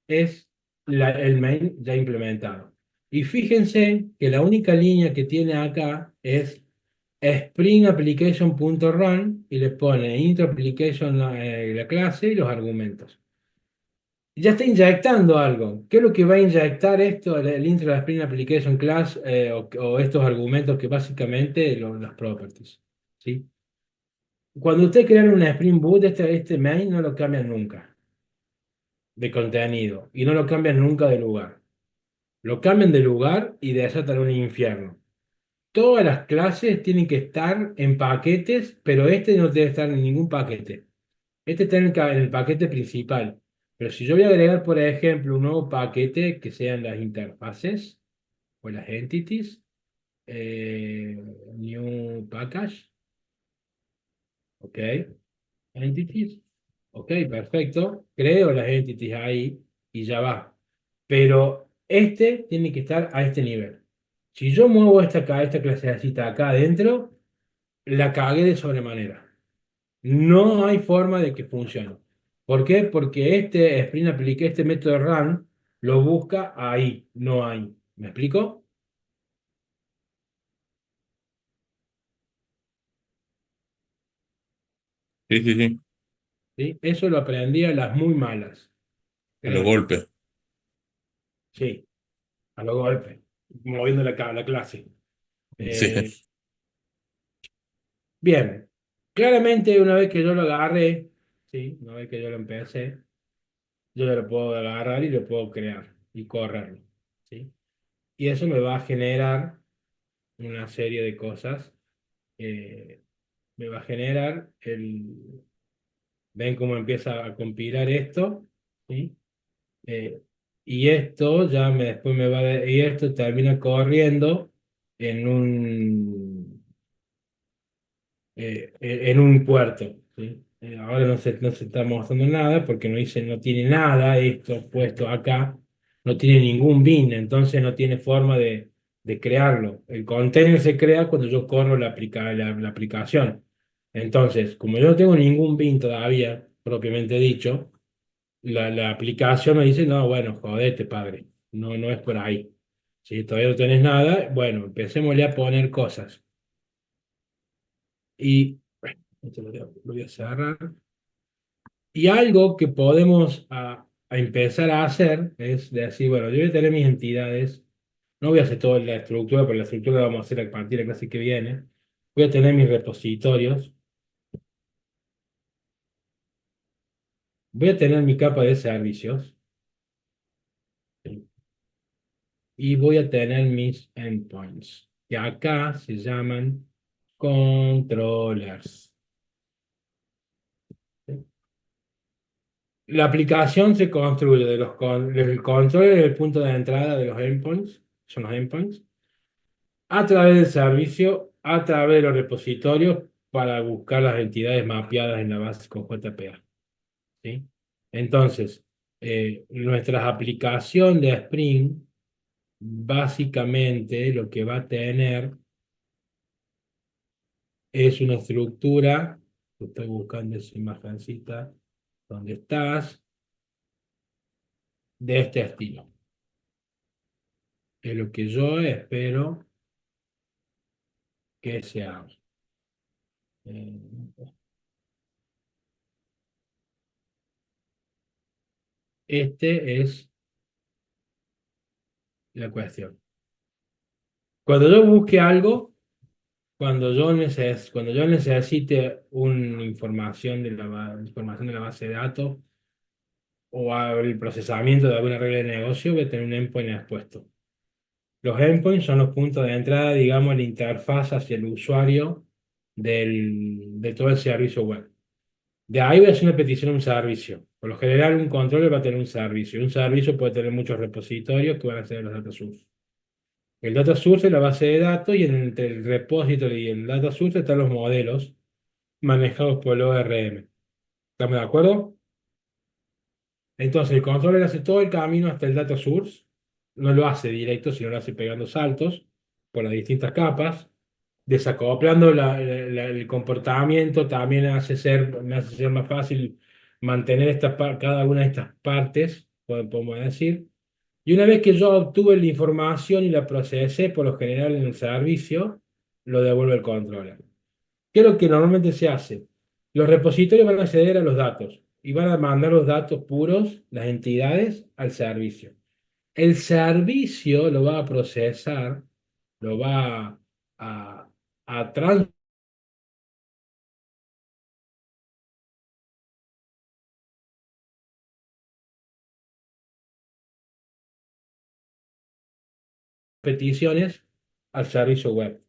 es el main ya implementado. Y fíjense que la única línea que tiene acá es Spring Application.run y le pone intro application la clase y los argumentos. Ya está inyectando algo. ¿Qué es lo que va a inyectar esto, el intro de la Spring Application Class o estos argumentos que básicamente las properties? ¿Sí? Cuando usted crea un Spring Boot, este main no lo cambian nunca de contenido y no lo cambian nunca de lugar. Lo cambian de lugar y desatan un infierno. Todas las clases tienen que estar en paquetes, pero este no debe estar en ningún paquete. Este está en el paquete principal. Pero si yo voy a agregar, por ejemplo, un nuevo paquete que sean las interfaces o las entities, new package, ok, entities, ok, perfecto. Creo las entities ahí y ya va. Pero este tiene que estar a este nivel. Si yo muevo esta clasecita acá adentro, la cagué de sobremanera. No hay forma de que funcione. ¿Por qué? Porque este Spring Applique, este método run, lo busca ahí, no ahí. ¿Me explico? Sí, sí, sí. ¿Sí? Eso lo aprendí a las muy malas, A los créanme. golpes. Sí, a los golpes, moviendo la clase. Sí, Eh, bien, claramente una vez que yo lo agarré, ¿sí? Una vez que yo lo empecé, yo ya lo puedo agarrar y lo puedo crear y correrlo. ¿Sí? Y eso me va a generar una serie de cosas. eh, Me va a generar el... ¿Ven cómo empieza a compilar esto? ¿Sí? Eh, y esto después me y esto termina corriendo en en un puerto. ¿Sí? Ahora no se está mostrando nada porque no tiene nada esto puesto acá, no tiene ningún bin, entonces no tiene forma de crearlo. El container se crea cuando yo corro la aplicación. Entonces, como yo no tengo ningún bin todavía, propiamente dicho, la aplicación me dice, no, bueno, jodete, padre, no es por ahí. Si todavía no tenés nada, bueno, empecémosle a poner cosas. Y bueno, esto lo voy a cerrar. Y algo que podemos a empezar a hacer es decir, bueno, yo voy a tener mis entidades, no voy a hacer toda la estructura, pero la estructura la vamos a hacer a partir de la clase que viene. Voy a tener mis repositorios, voy a tener mi capa de servicios y voy a tener mis endpoints, que acá se llaman controllers. La aplicación se construye del controller, el punto de entrada de los endpoints, son los endpoints, a través del servicio, a través de los repositorios para buscar las entidades mapeadas en la base con JPA. ¿Sí? Entonces, nuestra aplicación de Spring, básicamente lo que va a tener es una estructura, estoy buscando esa imagencita, ¿dónde estás? De este estilo. Es lo que yo espero que se haga. Eh, Este es la cuestión. Cuando yo busque algo, cuando yo necesite una información de la base de datos o el procesamiento de alguna regla de negocio, voy a tener un endpoint expuesto. Los endpoints son los puntos de entrada, digamos, la interfaz hacia el usuario de todo el servicio web. De ahí voy a hacer una petición a un servicio. Por lo general, un controller va a tener un servicio. Un servicio puede tener muchos repositorios que van a ser los data source. El data source es la base de datos y entre el repository y el data source están los modelos manejados por el ORM. ¿Estamos de acuerdo? Entonces, el controller hace todo el camino hasta el data source. No lo hace directo, sino lo hace pegando saltos por las distintas capas. Desacoplando el comportamiento también me hace ser más fácil mantener cada una de estas partes, podemos decir. Y una vez que yo obtuve la información y la procesé, por lo general en el servicio, lo devuelve el controller. ¿Qué es lo que normalmente se hace? Los repositorios van a acceder a los datos. y van a mandar los datos puros, las entidades, al servicio. El servicio lo va a procesar, lo va a transferir peticiones al servicio web.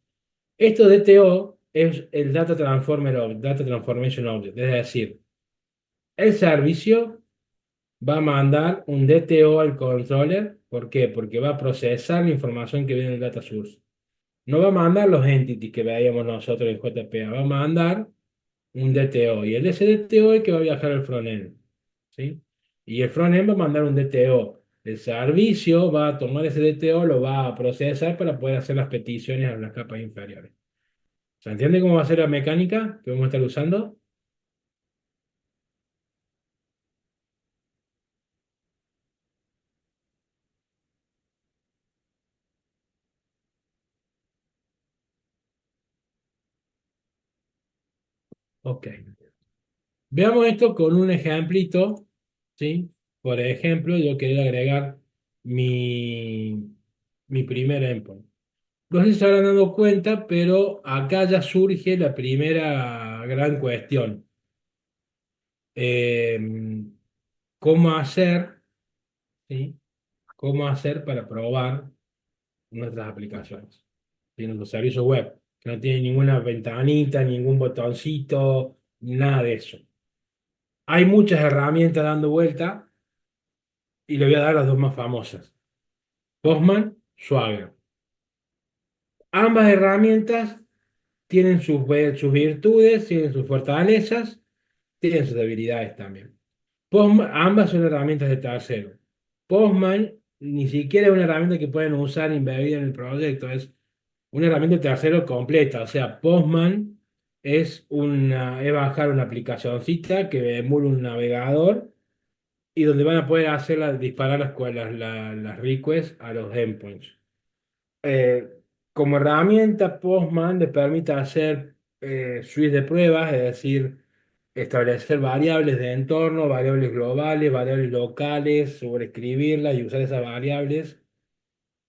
Esto DTO es el Data Transformer Object, Data Transformation Object, es decir, el servicio va a mandar un DTO al controller. ¿Por qué? Porque va a procesar la información que viene del data source. No va a mandar los entities que veíamos nosotros en JPA, va a mandar un DTO. Y el ese DTO es el que va a viajar al frontend. ¿Sí? Y el frontend va a mandar un DTO. El servicio va a tomar ese DTO, lo va a procesar para poder hacer las peticiones a las capas inferiores. ¿Se entiende cómo va a ser la mecánica que vamos a estar usando? Ok. Veamos esto con un ejemplito, ¿sí? Por ejemplo, yo quería agregar mi primer endpoint. No sé si se habrán dado cuenta, pero acá ya surge la primera gran cuestión. Eh, ¿Cómo hacer, ¿sí? ¿Cómo hacer para probar nuestras aplicaciones? Tienen los servicios web, que no tienen ninguna ventanita, ningún botoncito, nada de eso. Hay muchas herramientas dando vuelta y le voy a dar las dos más famosas. Postman, Swagger. Ambas herramientas tienen sus virtudes, tienen sus fortalezas, tienen sus debilidades también. Postman, ambas son herramientas de tercero. Postman ni siquiera es una herramienta que pueden usar embebida en el proyecto, es una herramienta de tercero completa. O sea, Postman es bajar una aplicacioncita que emula un navegador y donde van a poder disparar las requests a los endpoints. eh, Como herramienta, Postman le permite hacer suites de pruebas, es decir, establecer variables de entorno, variables globales, variables locales, sobreescribirlas y usar esas variables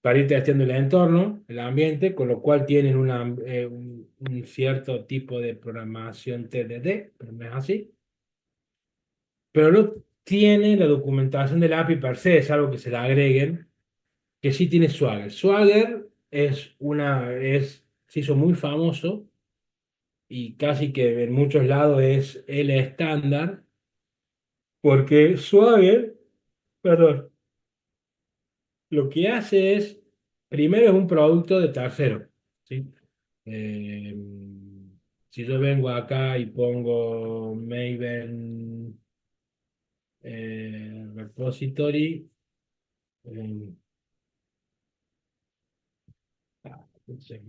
para ir testeando el entorno, el ambiente, con lo cual tienen un cierto tipo de programación TDD, pero no es así. Pero no tiene la documentación del API per se, es algo que se le agreguen que sí tiene Swagger. Swagger se hizo muy famoso y casi que en muchos lados es el estándar, porque Swagger, perdón, lo que hace es, primero es un producto de tercero, ¿sí? Eh, si yo vengo acá y pongo Maven repository, eh, ese,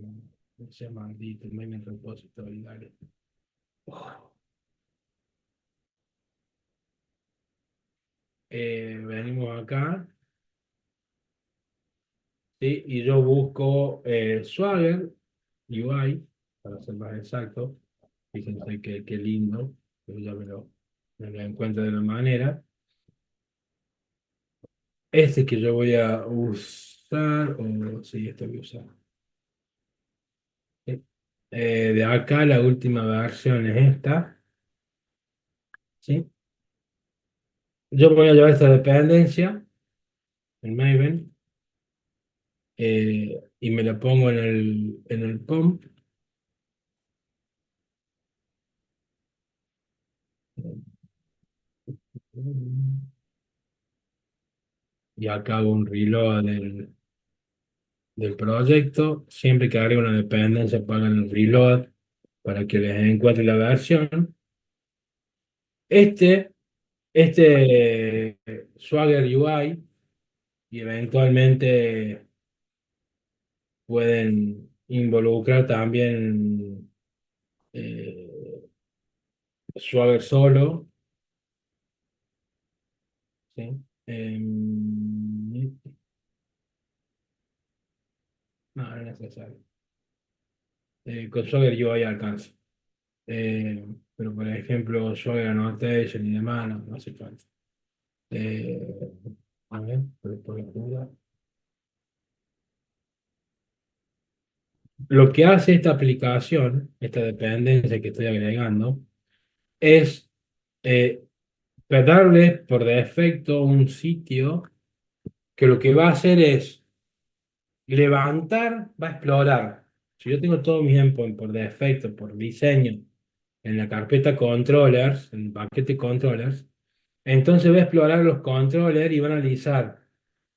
ese maldito Maven repository, dale. Venimos acá, ¿sí? Y yo busco Swagger UI, para ser más exacto. Fíjense qué lindo, pero ya me lo encuentro de la manera. Este que yo voy a usar, o sí, este voy a usar. ¿Sí? De acá la última versión es esta, ¿sí? Yo voy a llevar esta dependencia, en Maven, y me la pongo en el POM. Y acá hago un reload del proyecto. Siempre que agrego una dependencia, pagan el reload para que les encuentre la versión. Este, Swagger UI y eventualmente pueden involucrar también Swagger solo, ¿sí? No, no es necesario. Con Swagger UI alcanza. Eh, pero por ejemplo, Swagger Annotation y demás, no hace falta. Eh, a ver, por ejemplo, lo que hace esta aplicación, esta dependencia que estoy agregando, es eh, darle por defecto un sitio que lo que va a hacer es levantar, va a explorar. Si yo tengo todo mi endpoint por defecto, por diseño, en la carpeta controllers, en el paquete controllers, entonces va a explorar los controllers y va a analizar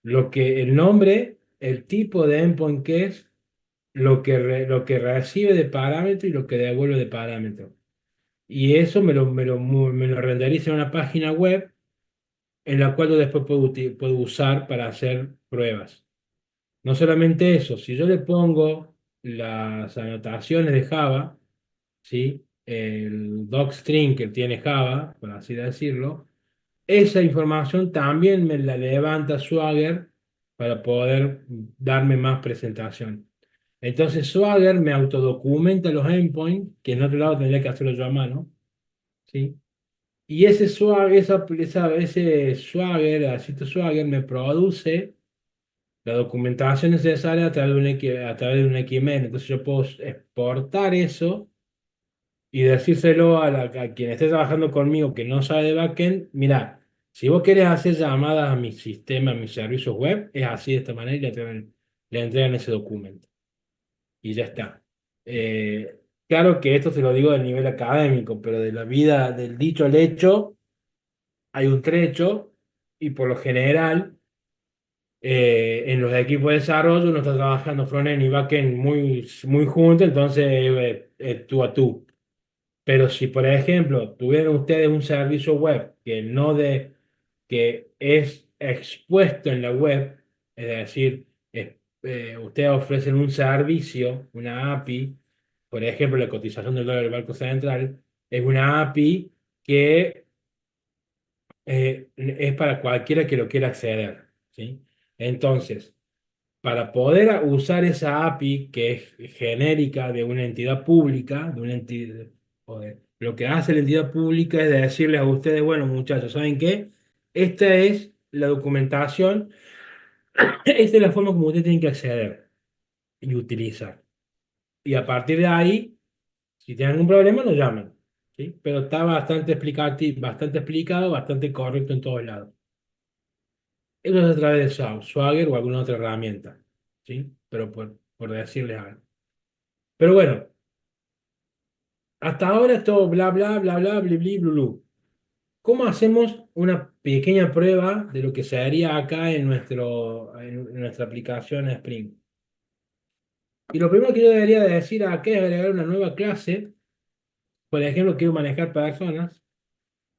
lo que el nombre, el tipo de endpoint que es, lo que recibe de parámetro y lo que devuelve de parámetro. Y eso me lo renderiza en una página web en la cual yo después puedo usar para hacer pruebas. No solamente eso, si yo le pongo las anotaciones de Java, ¿sí? El docstring que tiene Java, por así decirlo, esa información también me la levanta Swagger para poder darme más presentación. Entonces Swagger me autodocumenta los endpoints, que en otro lado tendría que hacerlo yo a mano, ¿sí? Y ese Swagger, ese Swagger, el sitio Swagger me produce la documentación necesaria a través de a través de un XML. Entonces yo puedo exportar eso y decírselo a quien esté trabajando conmigo que no sabe de backend. Mira, si vos querés hacer llamadas a mi sistema, a mis servicios web, es así de esta manera y le entregan ese documento. Y ya está. Claro que esto se lo digo del nivel académico, pero de la vida, del dicho al hecho, hay un trecho y por lo general en los equipos de desarrollo uno está trabajando frontend y backend muy juntos, entonces tú a tú. Pero si, por ejemplo, tuvieran ustedes un servicio web que es expuesto en la web, es decir, ustedes ofrecen un servicio, una API, por ejemplo, la cotización del dólar del Banco Central, es una API que es para cualquiera que lo quiera acceder, ¿sí? Entonces, para poder usar esa API que es genérica de una entidad pública, de una entidad, lo que hace la entidad pública es decirles a ustedes, bueno, muchachos, ¿saben qué? Esta es la documentación, esta es la forma como ustedes tienen que acceder y utilizar. Y a partir de ahí, si tienen algún problema, nos llaman, ¿sí? Pero está bastante explicado, bastante correcto en todos lados. Eso es a través de Swagger o alguna otra herramienta, ¿sí? Pero por decirles algo. Pero bueno, hasta ahora es todo bla, bla, bla, bla, bli, bli, blu, blu. ¿Cómo hacemos una pequeña prueba de lo que se haría acá en nuestra aplicación Spring? Y lo primero que yo debería de decir acá es agregar una nueva clase. Por ejemplo, quiero manejar personas.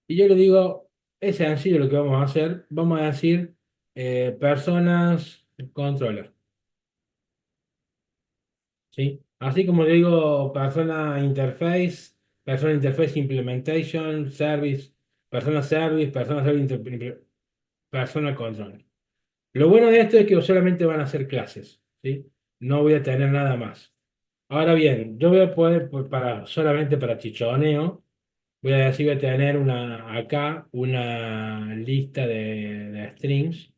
Y yo le digo, es sencillo lo que vamos a hacer. Vamos a decir personas controller. ¿Sí? Así como le digo persona interface implementation, persona service, persona control. Lo bueno de esto es que solamente van a ser clases, ¿sí? No voy a tener nada más. Ahora bien, yo voy a poder, solamente para chichoneo, voy a decir, voy a tener acá una lista de strings,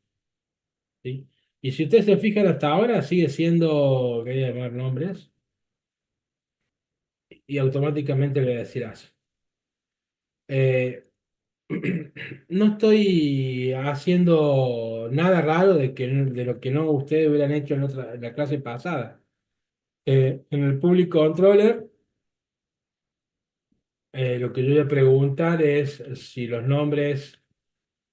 ¿sí? Y si ustedes se fijan hasta ahora, sigue siendo, voy a llamar nombres, y automáticamente le decirás. Eh, no estoy haciendo nada raro de lo que no ustedes hubieran hecho en la clase pasada. En el Public Controller, lo que yo voy a preguntar es si los nombres,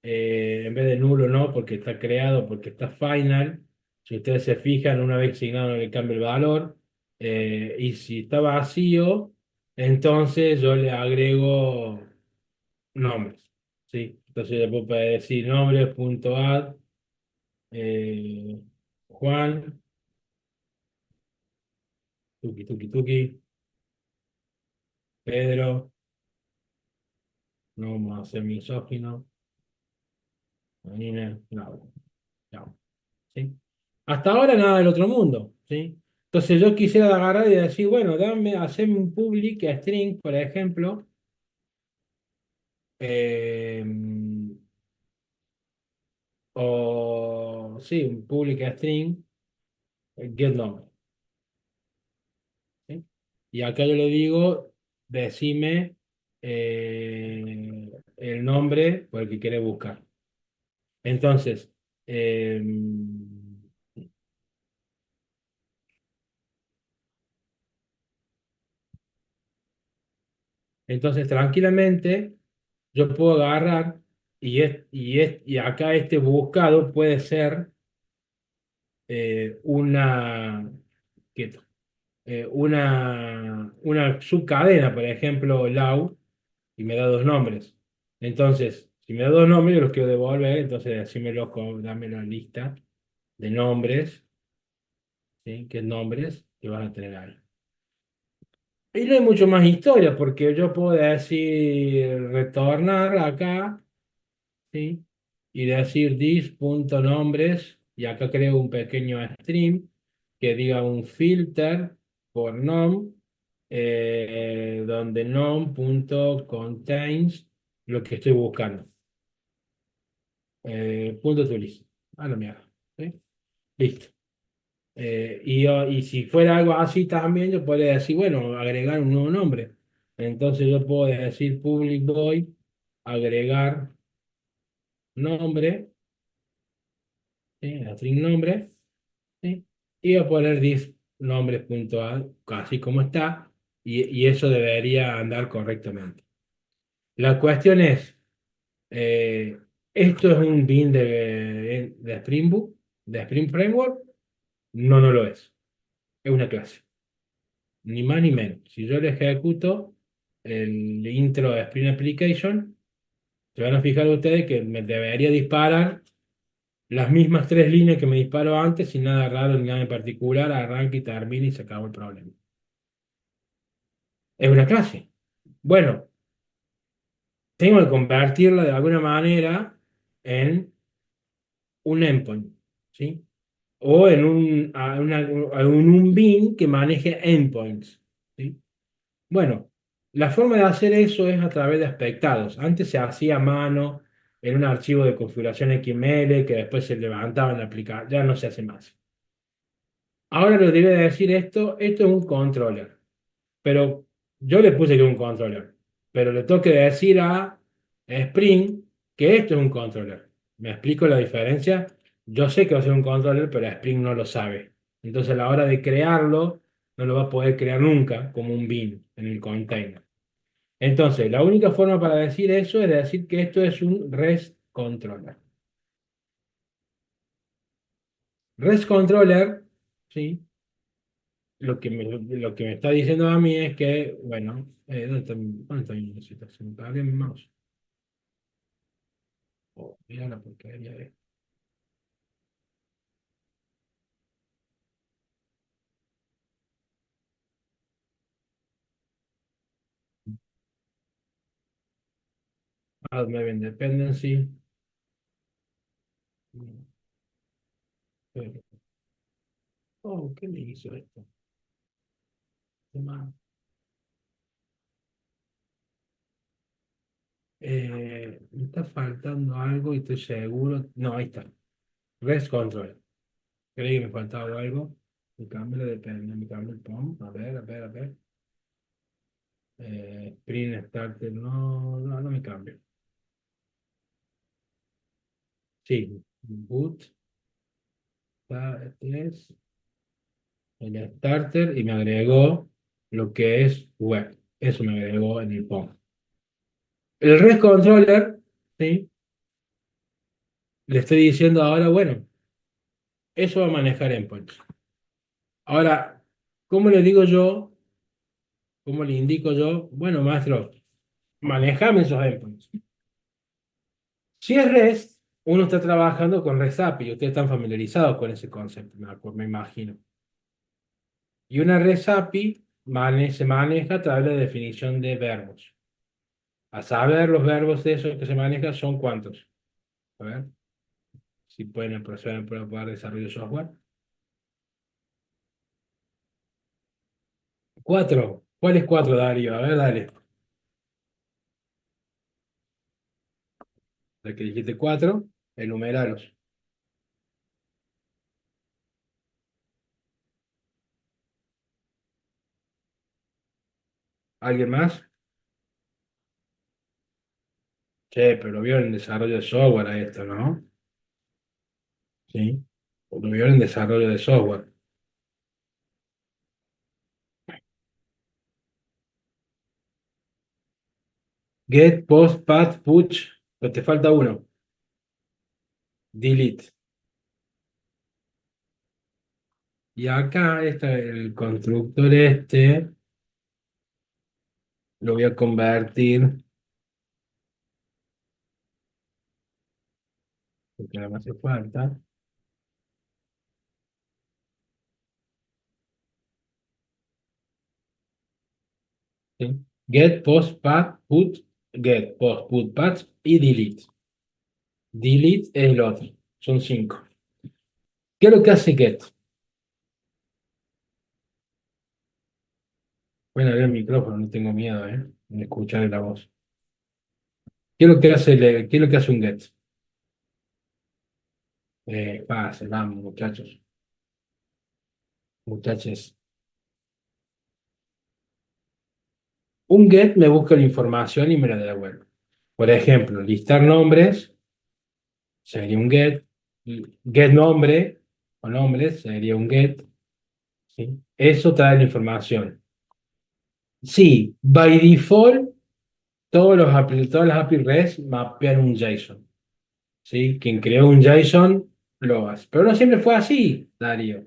en vez de nulo no, porque está creado, porque está final, si ustedes se fijan, una vez asignado no le cambia el valor, y si está vacío, entonces yo le agrego nombres, ¿sí? Entonces le puedo decir nombres.add Juan, tuki tuki tuki, Pedro, no vamos a hacer misógino, Nina, no, no, ¿sí? Hasta ahora nada del otro mundo, ¿sí? Entonces yo quisiera agarrar y decir, bueno, hacerme un public string, por ejemplo, eh, o sí, un public string, get nombre, ¿sí? Y acá yo le digo, decime el nombre por el que quiere buscar. Entonces, eh, entonces tranquilamente yo puedo agarrar y acá este buscado puede ser una, quieto, una subcadena, por ejemplo, lau, y me da dos nombres. Entonces, si me da dos nombres, yo los quiero devolver, entonces decímelo dame la lista de nombres, ¿sí? ¿Qué nombres que van a tener ahí? Y no hay mucho más historia, porque yo puedo decir retornar acá, ¿sí? Y decir this.nombres, y acá creo un pequeño string que diga un filter por nom, donde nom.contains lo que estoy buscando. Punto to list. A la mierda. ¿Sí? Listo. Y si fuera algo así también, yo podría decir, bueno, agregar un nuevo nombre. Entonces yo puedo decir public void, agregar nombre, ¿sí? String nombre, ¿sí? Y voy a poner this nombres.add, así como está, y eso debería andar correctamente. La cuestión es, eh, ¿esto es un bin de Spring Boot, de Spring Framework? No, no lo es. Es una clase. Ni más ni menos. Si yo le ejecuto el intro de Spring Application, se van a fijar ustedes que me debería disparar las mismas tres líneas que me disparó antes, sin nada raro ni nada en particular, arranca y termina y se acabó el problema. Es una clase. Bueno, tengo que convertirla de alguna manera en un endpoint, ¿sí? O en un bin que maneje endpoints, ¿sí? Bueno, la forma de hacer eso es a través de aspectados. Antes se hacía a mano en un archivo de configuración XML que después se levantaba en la aplicación. Ya no se hace más. Ahora lo debe decir esto es un controller. Pero yo le puse que es un controller. Pero le tengo que decir a Spring que esto es un controller. ¿Me explico la diferencia? Yo sé que va a ser un controller, pero Spring no lo sabe. Entonces a la hora de crearlo, no lo va a poder crear nunca como un bin en el container. Entonces, la única forma para decir eso es decir que esto es un REST controller. REST controller, ¿sí? Lo que me está diciendo a mí es que, bueno, ¿dónde está mi musita? Se me perdió mi mouse. Oh, mira la porquería de. Add Maven Dependency. Oh, ¿qué me hizo esto? Qué mal. Me está faltando algo y estoy seguro. No, ahí está. REST controller. Creí que me faltaba algo. Me cambio la dependencia, me cambio el POM. A ver, a ver, a ver. Print Starter, no, no, no me cambio. Sí, boot, es el starter y me agregó lo que es web. Eso me agregó en el POM. El REST controller, ¿sí? Le estoy diciendo ahora, bueno, eso va a manejar endpoints. Ahora, ¿cómo le digo yo? ¿Cómo le indico yo? Bueno, maestro, manejame esos endpoints. Si es REST, uno está trabajando con REST API, ustedes están familiarizados con ese concepto, me imagino. Y una REST API se maneja a través de la definición de verbos. A saber, los verbos de esos que se manejan son ¿cuántos? A ver, si pueden proceder a probar desarrollo de software. Cuatro. ¿Cuál es cuatro, Darío? A ver, dale. La que dijiste cuatro, enumeralos. ¿Alguien más? Che, pero lo vieron en desarrollo de software a esto, ¿no? Sí. Lo vieron en desarrollo de software. Get, post, pat, push. Pero te falta uno. Delete. Y acá está el constructor este. Lo voy a convertir. Porque no me hace falta. ¿Sí? Get, post, pat, put. Get, post, put, pat y delete. Delete es el otro. Son cinco. ¿Qué es lo que hace get? Bueno, abrir el micrófono, no tengo miedo, de escuchar la voz. ¿Qué es lo que hace, qué es lo que hace un get? Pase, vamos, muchachos, muchachos. Un get me busca la información y me la devuelve. Por ejemplo, listar nombres sería un get. Get nombre o nombres sería un get. ¿Sí? Eso trae la información. Sí, by default, todas las API REST mapean un JSON. ¿Sí? Quien creó un JSON lo hace. Pero no siempre fue así, Darío.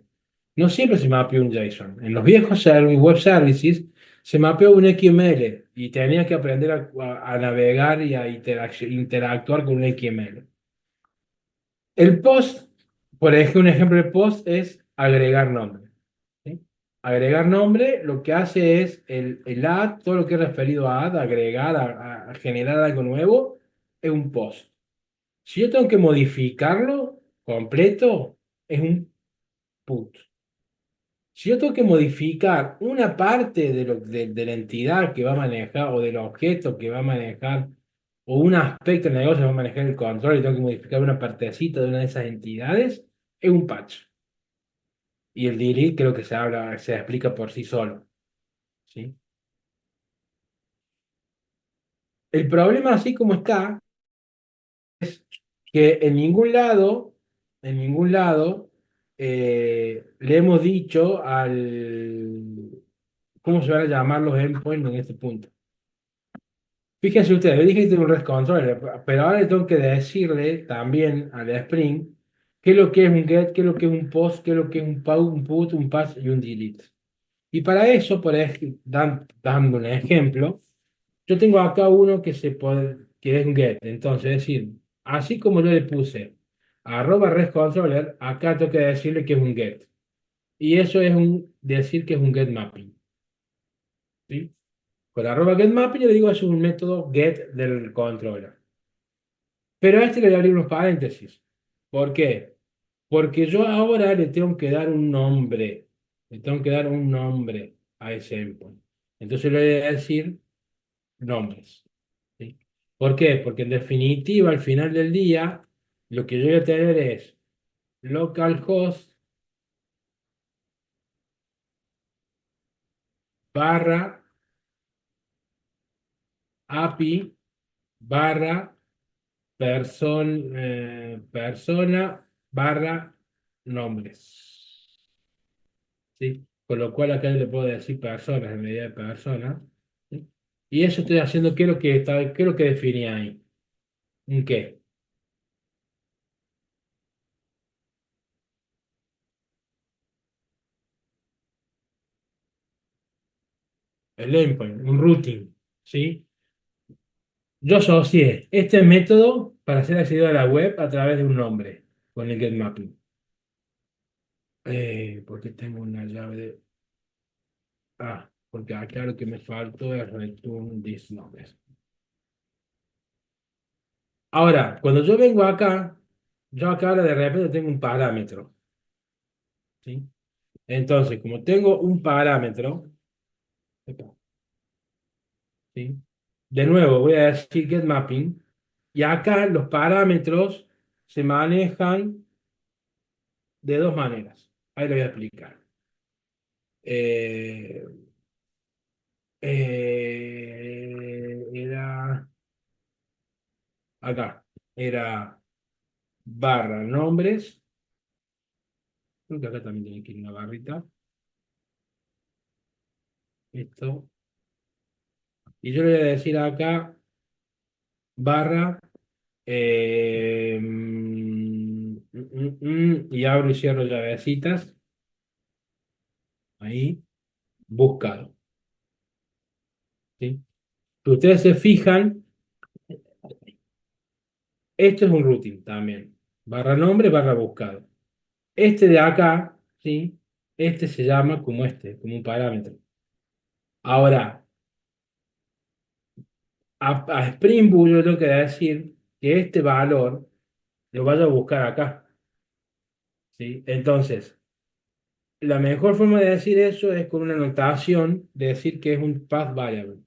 No siempre se mapeó un JSON. En los viejos web services se mapeó un XML y tenía que aprender a navegar y a interactuar con un XML. El post, por ejemplo, un ejemplo de post es agregar nombre. ¿Sí? Agregar nombre lo que hace es el add, todo lo que es referido a add, agregar, a generar algo nuevo, es un post. Si yo tengo que modificarlo completo, es un put. Si yo tengo que modificar una parte de la entidad que va a manejar o del objeto que va a manejar o un aspecto del negocio que va a manejar el control y tengo que modificar una partecita de una de esas entidades, es un patch. Y el delete creo que se explica por sí solo. ¿Sí? El problema así como está, que en ningún lado, le hemos dicho ¿cómo se van a llamar los endpoints en este punto? Fíjense ustedes, yo dije que tengo un REST controller, pero ahora tengo que decirle también al Spring qué es lo que es un get, qué es lo que es un post, qué es lo que es un put, un pass y un delete. Y para eso, por ejemplo, dando un ejemplo, yo tengo acá uno que es un get. Entonces, es decir, así como yo le puse arroba REST controller, acá tengo que decirle que es un get. Y eso es decir que es un get mapping. ¿Sí? Con arroba get mapping yo le digo es un método get del controller. Pero a este le voy a abrir unos paréntesis. ¿Por qué? Porque yo ahora le tengo que dar un nombre. Le tengo que dar un nombre a ese endpoint. Entonces le voy a decir nombres. ¿Sí? ¿Por qué? Porque en definitiva, al final del día, lo que yo voy a tener es localhost barra API barra persona barra nombres. ¿Sí? Con lo cual acá le puedo decir personas en medida de persona. ¿Sí? Y eso estoy haciendo, qué es lo que definía ahí? ¿Un qué? El endpoint, un routing. ¿Sí? Yo asocié este método para ser accedido a la web a través de un nombre, con el getMapping. Porque tengo una llave de... Ah, porque acá lo que me faltó es return this nombres. Ahora, cuando yo vengo acá, yo acá ahora de repente tengo un parámetro. ¿Sí? Entonces, como tengo un parámetro, Epa, ¿sí? De nuevo, voy a decir get mapping. Y acá los parámetros se manejan de dos maneras. Ahí lo voy a explicar. Eh, era acá. Era barra nombres. Creo que acá también tiene que ir una barrita. Esto. Y yo le voy a decir acá barra y abro y cierro llavecitas. Ahí. Buscado. ¿Sí? Si ustedes se fijan, esto es un routing también. Barra nombre, barra buscado. Este de acá, ¿sí? Este se llama como este, como un parámetro. Ahora, a Spring Boot yo tengo que decir que este valor lo vaya a buscar acá, ¿sí? Entonces, la mejor forma de decir eso es con una notación de decir que es un path variable.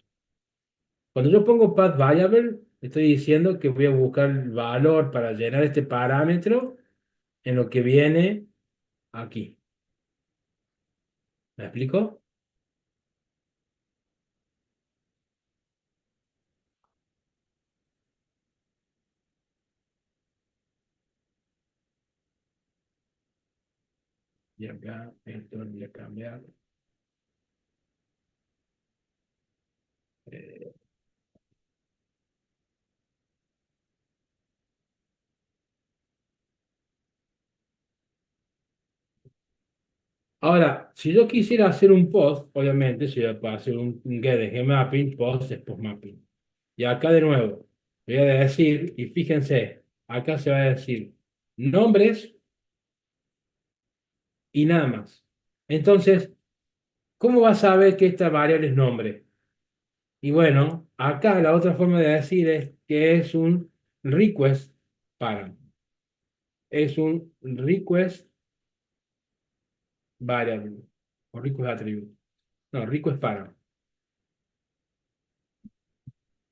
Cuando yo pongo path variable, estoy diciendo que voy a buscar el valor para llenar este parámetro en lo que viene aquí. ¿Me explico? Y acá esto lo voy a cambiar. Eh, Ahora, si yo quisiera hacer un post, obviamente, si yo puedo hacer un get de gmapping, post es post mapping. Y acá de nuevo, voy a decir, y fíjense, acá se va a decir nombres y nada más. Entonces, ¿cómo vas a saber que esta variable es nombre? Y bueno, acá la otra forma de decir es que es un request para. Es un request variable. O request attribute. No, request para.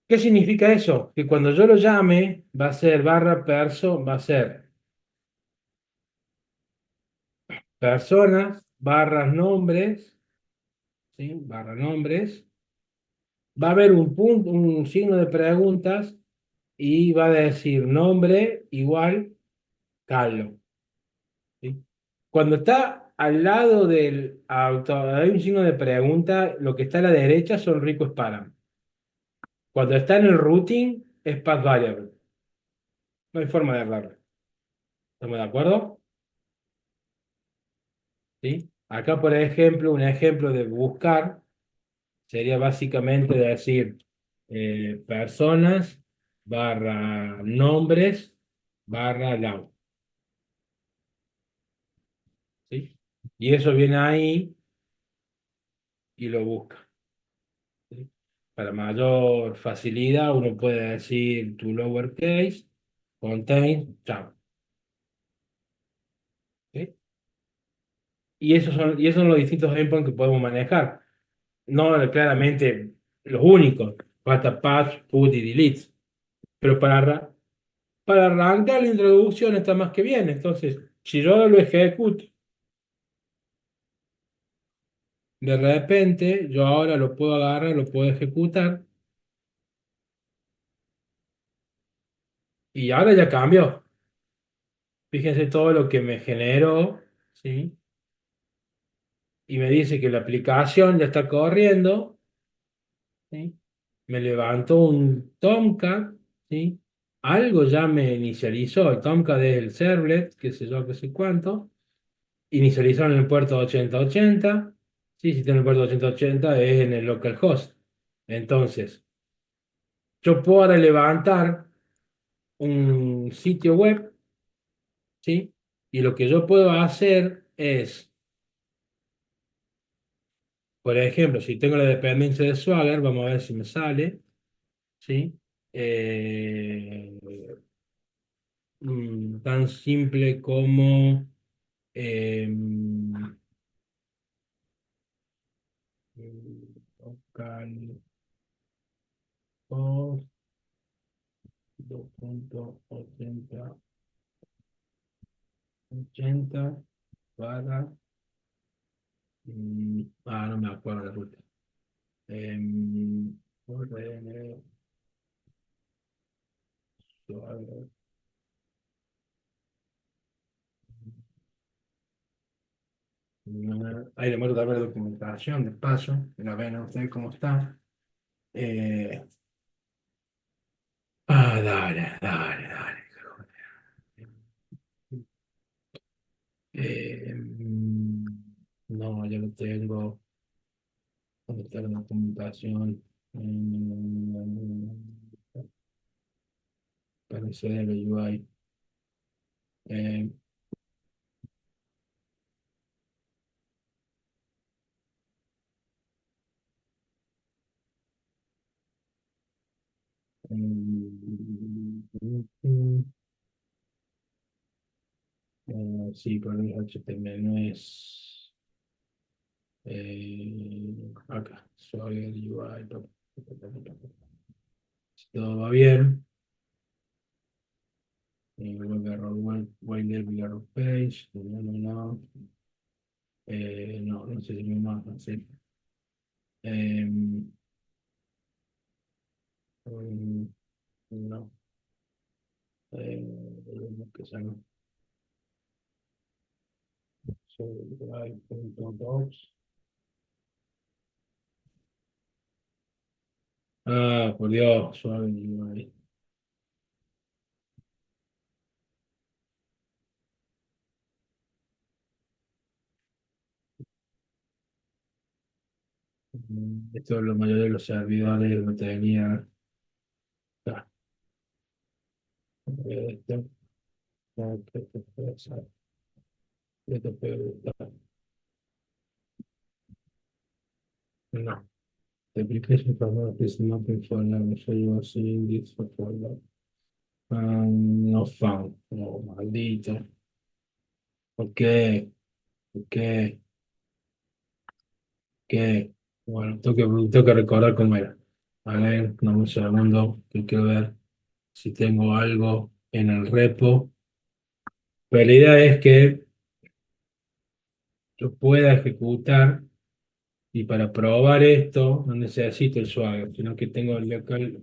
¿Qué significa eso? Que cuando yo lo llame, va a ser barra perso, va a ser personas, barras nombres, ¿sí? Barra nombres. Va a haber un punto, un signo de preguntas y va a decir nombre igual Carlos, ¿sí? Cuando está al lado del auto, hay un signo de pregunta, lo que está a la derecha son ricos para. Cuando está en el routing, es path variable. No hay forma de errarlo. ¿Estamos de acuerdo? ¿Sí? Acá, por ejemplo, un ejemplo de buscar sería básicamente decir personas barra nombres barra lau. ¿Sí? Y eso viene ahí y lo busca. ¿Sí? Para mayor facilidad, uno puede decir to lowercase, contain, chao. ¿Sí? Y esos son los distintos endpoints que podemos manejar. No claramente los únicos. Falta patch, put y delete. Pero para arrancar la introducción está más que bien. Entonces, si yo lo ejecuto, de repente, yo ahora lo puedo agarrar, lo puedo ejecutar y ahora ya cambió. Fíjense todo lo que me generó, ¿sí? Y me dice que la aplicación ya está corriendo, ¿sí? Me levantó un Tomcat, ¿sí? Algo ya me inicializó. El Tomcat es el servlet, qué sé yo, qué sé cuánto. Inicializó en el puerto 8080. Sí, si está en el puerto 8080 es en el localhost. Entonces, yo puedo ahora levantar un sitio web, ¿sí? Y lo que yo puedo hacer es, por ejemplo, si tengo la dependencia de Swagger, vamos a ver si me sale, ¿sí? Eh, Tan simple como eh, local host 2.80 para... no me acuerdo la ruta. URL, usuario. Ahí le muestro también la documentación de paso, la ven a ustedes cómo está. Eh, dale, dale, dale. No, yo lo tengo. ¿Dónde está la documentación? Parece el UI. Eh, sí, pero el HTML no es. Acá, soy el UI. Si todo va bien. Web page. No, no, no. No, no sé si me más. No sé. Eh, no. Que se llama UI.docs. Por Dios, suave UI. Esto es lo mayor de los servidores que tenía. Ah, esto, no. The application format is not in for now, so you are seeing this for folder. No found. No, maldito. ¿Por qué? ¿Por qué? ¿Qué? Bueno, tengo que recordar cómo era. A ver, dame un segundo, que quiero ver si tengo algo en el repo. Pero la idea es que yo pueda ejecutar y para probar esto no necesito el Swagger, sino que tengo el local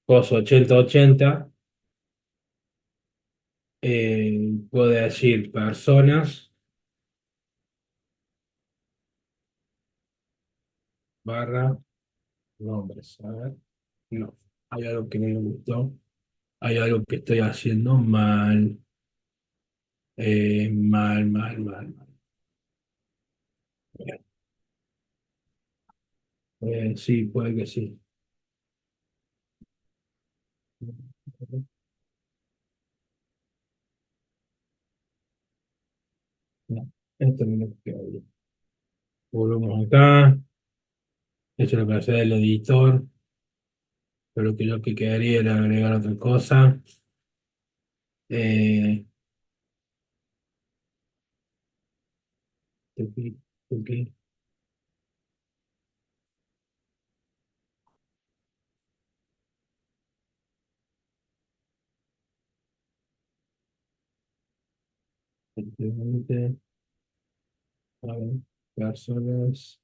coso 8080. Puedo decir personas barra nombres. A ver, no, hay algo que no me gustó, hay algo que estoy haciendo mal, mal, mal, mal, mal. Sí, puede que sí. No, esto no es lo que había. Volvemos acá, esto es lo que hace el editor, pero lo que yo que quería era agregar otra cosa. Eh, Tuki, tuki, efectivamente, a ver, personas,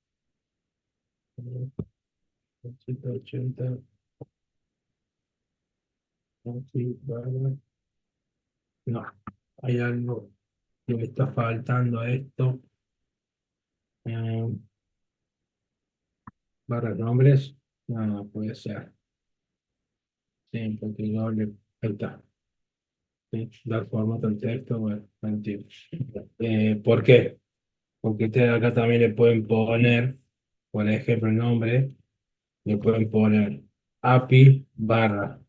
80, así, vale. No, hay algo que me está faltando a esto. Eh, Barra nombres, no, no puede ser. Sí, porque yo le. Ahí está. Sí, dar formato al texto, bueno, no entiendo. ¿Por qué? Porque ustedes acá también le pueden poner, por ejemplo, el nombre, le pueden poner API barra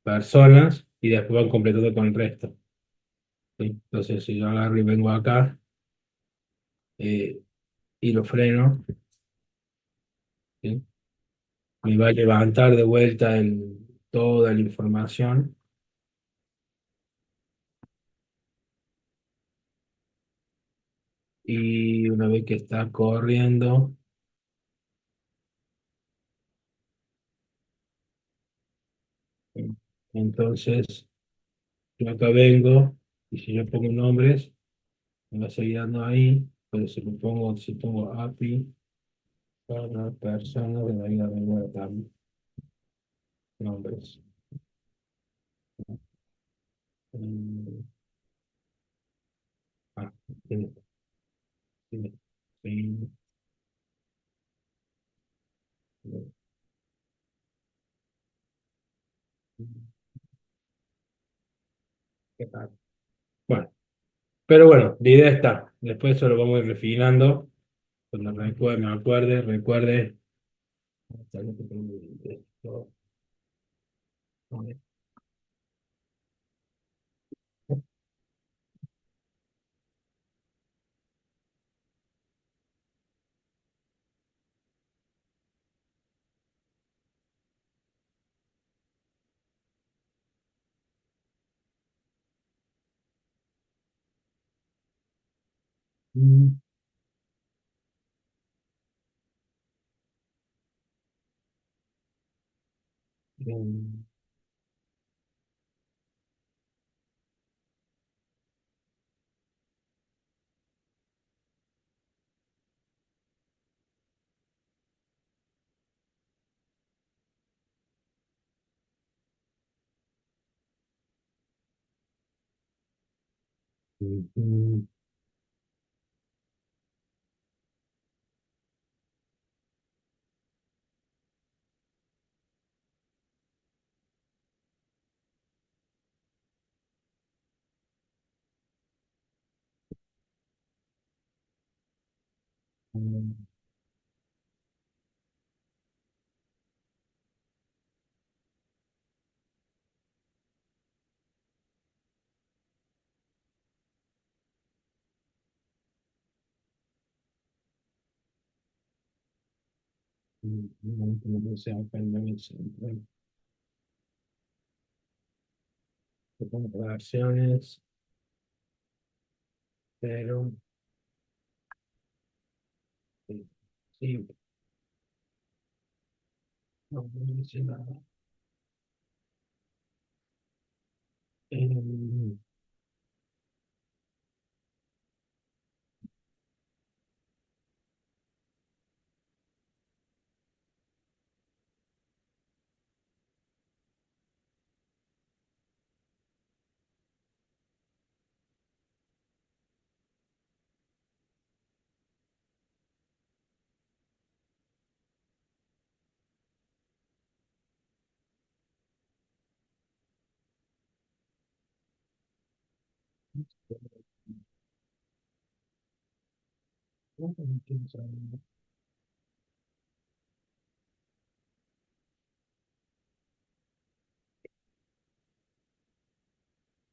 personas y después van completando con el resto. ¿Sí? Entonces, si yo agarro y vengo acá eh, y lo freno, ¿sí? Me va a levantar de vuelta toda la información y una vez que está corriendo, Entonces, yo acá vengo y si yo pongo nombres, me va a seguir dando ahí, pero si pongo API para personas, de ahí vengo a dar nombres. Mm, Ah, sí, sí, sí, sí. ¿Qué tal? Bueno, pero bueno, la idea está. Después eso lo vamos a ir refinando. Cuando recuerde. Mm, mm, mm, mm. No sé, versiones, pero sí, sí, no dice nada. Eh,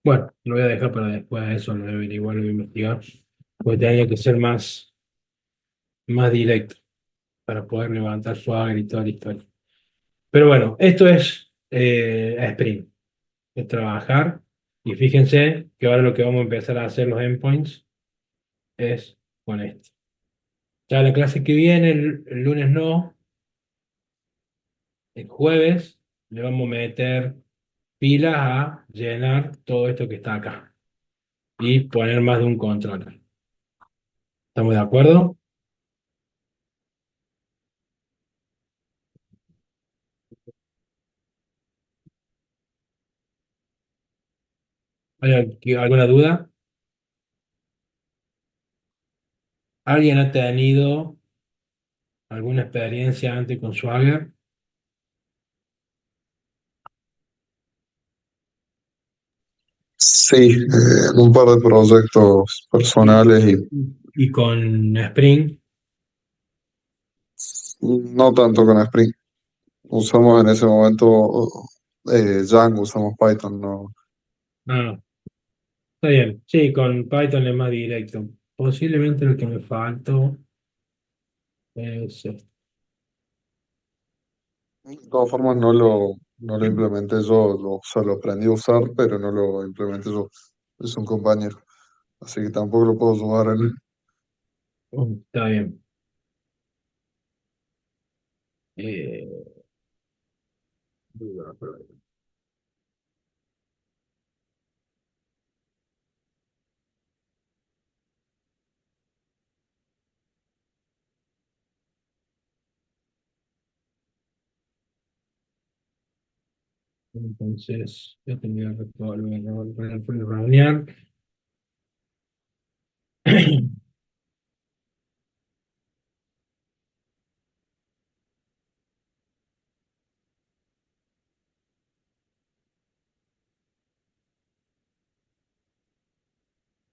Bueno, lo voy a dejar para después, eso lo voy a averiguar, lo voy a investigar, porque tenía que ser más directo para poder levantar su agri y toda la historia. Pero bueno, esto es Spring, es trabajar, y fíjense que ahora lo que vamos a empezar a hacer los endpoints es con esto. Ya la clase que viene, el lunes no, el jueves, le vamos a meter pilas a llenar todo esto que está acá y poner más de un controller. ¿Estamos de acuerdo? ¿Hay alguna duda? ¿Alguien ha tenido alguna experiencia antes con Swagger? Sí, en un par de proyectos ¿Y, personales y y con Spring? no tanto con Spring. Usamos en ese momento Django, usamos Python, no. Ah, está bien. Sí, con Python es más directo. Posiblemente lo que me faltó es De todas formas, no lo implementé yo, o sea, lo aprendí a usar, pero no lo implementé yo. Es un compañero, así que tampoco lo puedo ayudar en. está bien. Eh, Entonces, yo tenía que volver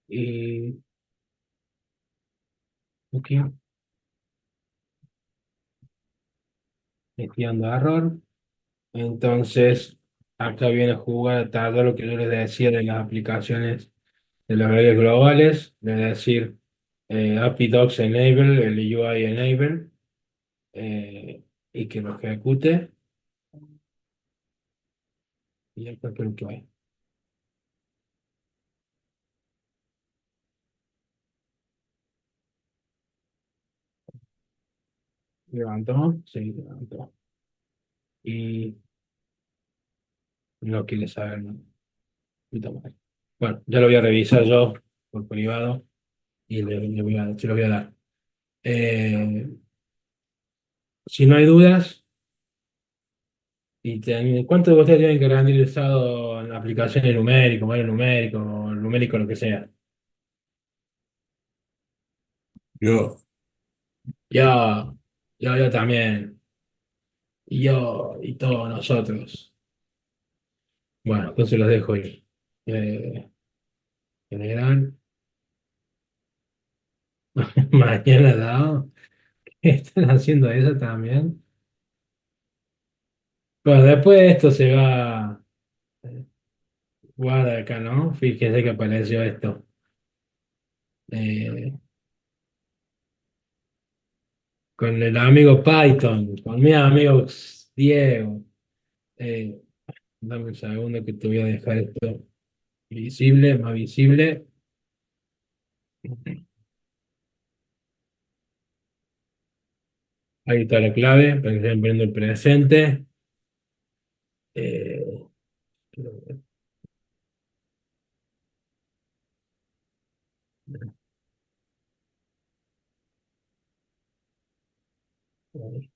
Y aquí, metiendo error. Entonces, acá viene a jugar todo lo que yo les decía de las aplicaciones de los redes globales, es decir, API Docs Enable, el UI Enable, y que lo ejecute. Y acá creo que hay. Levantó, sí, levantó. Y no quiere saber, ¿no? Puta madre. Bueno, ya lo voy a revisar yo por privado y se lo voy a dar. Eh, si no hay dudas, ¿cuánto de ustedes tienen que rendir el estado en aplicaciones numérico, modelo numérico, o numérico, lo que sea? Yo, Yo, yo también. Y yo y todos nosotros. Bueno, entonces los dejo ir. Eh, general, mañana dado. ¿Están haciendo eso también? Bueno, después de esto se va. Guarda acá, ¿no? Fíjense que apareció esto. Eh, con el amigo Python, con mi amigo Diego. Eh, dame un segundo que te voy a dejar esto visible, más visible. Ahí está la clave para que estén poniendo el presente. Eh, Perdón.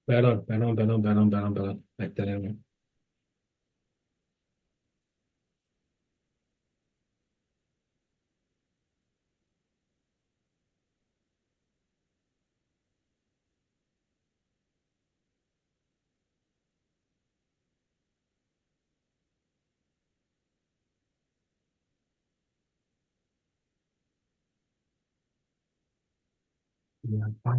Ahí está,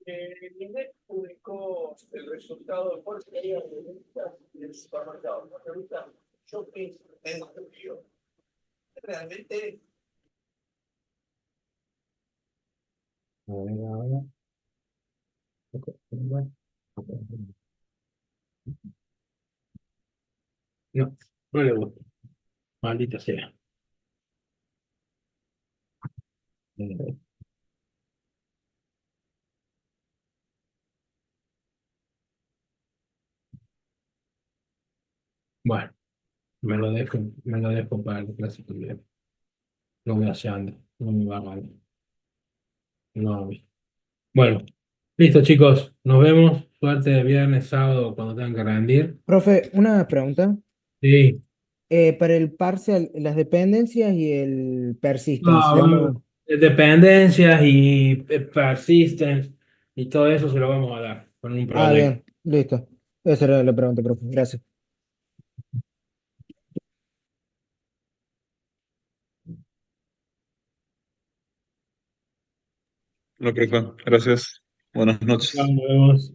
el INDEC publicó el resultado de porquería de ventas del supermercado. ¿No? Ahorita shopping en julio. Realmente. A ver, ahora. No, no le gusta. Maldita sea. Bueno, me lo dejo para el clásico. Lo voy haciendo, no me va mal. No. Bueno, listo, chicos. Nos vemos. Suerte de viernes, sábado, cuando tengan que rendir. Profe, una pregunta. Sí. Para el parcial, las dependencias y el persistence, No, le vamos... dependencias y persistence y todo eso se lo vamos a dar con un Ah, proyecto. bien, listo. Esa era la pregunta, profe. Gracias. Lo que fue. Gracias. Buenas noches. Nos vemos.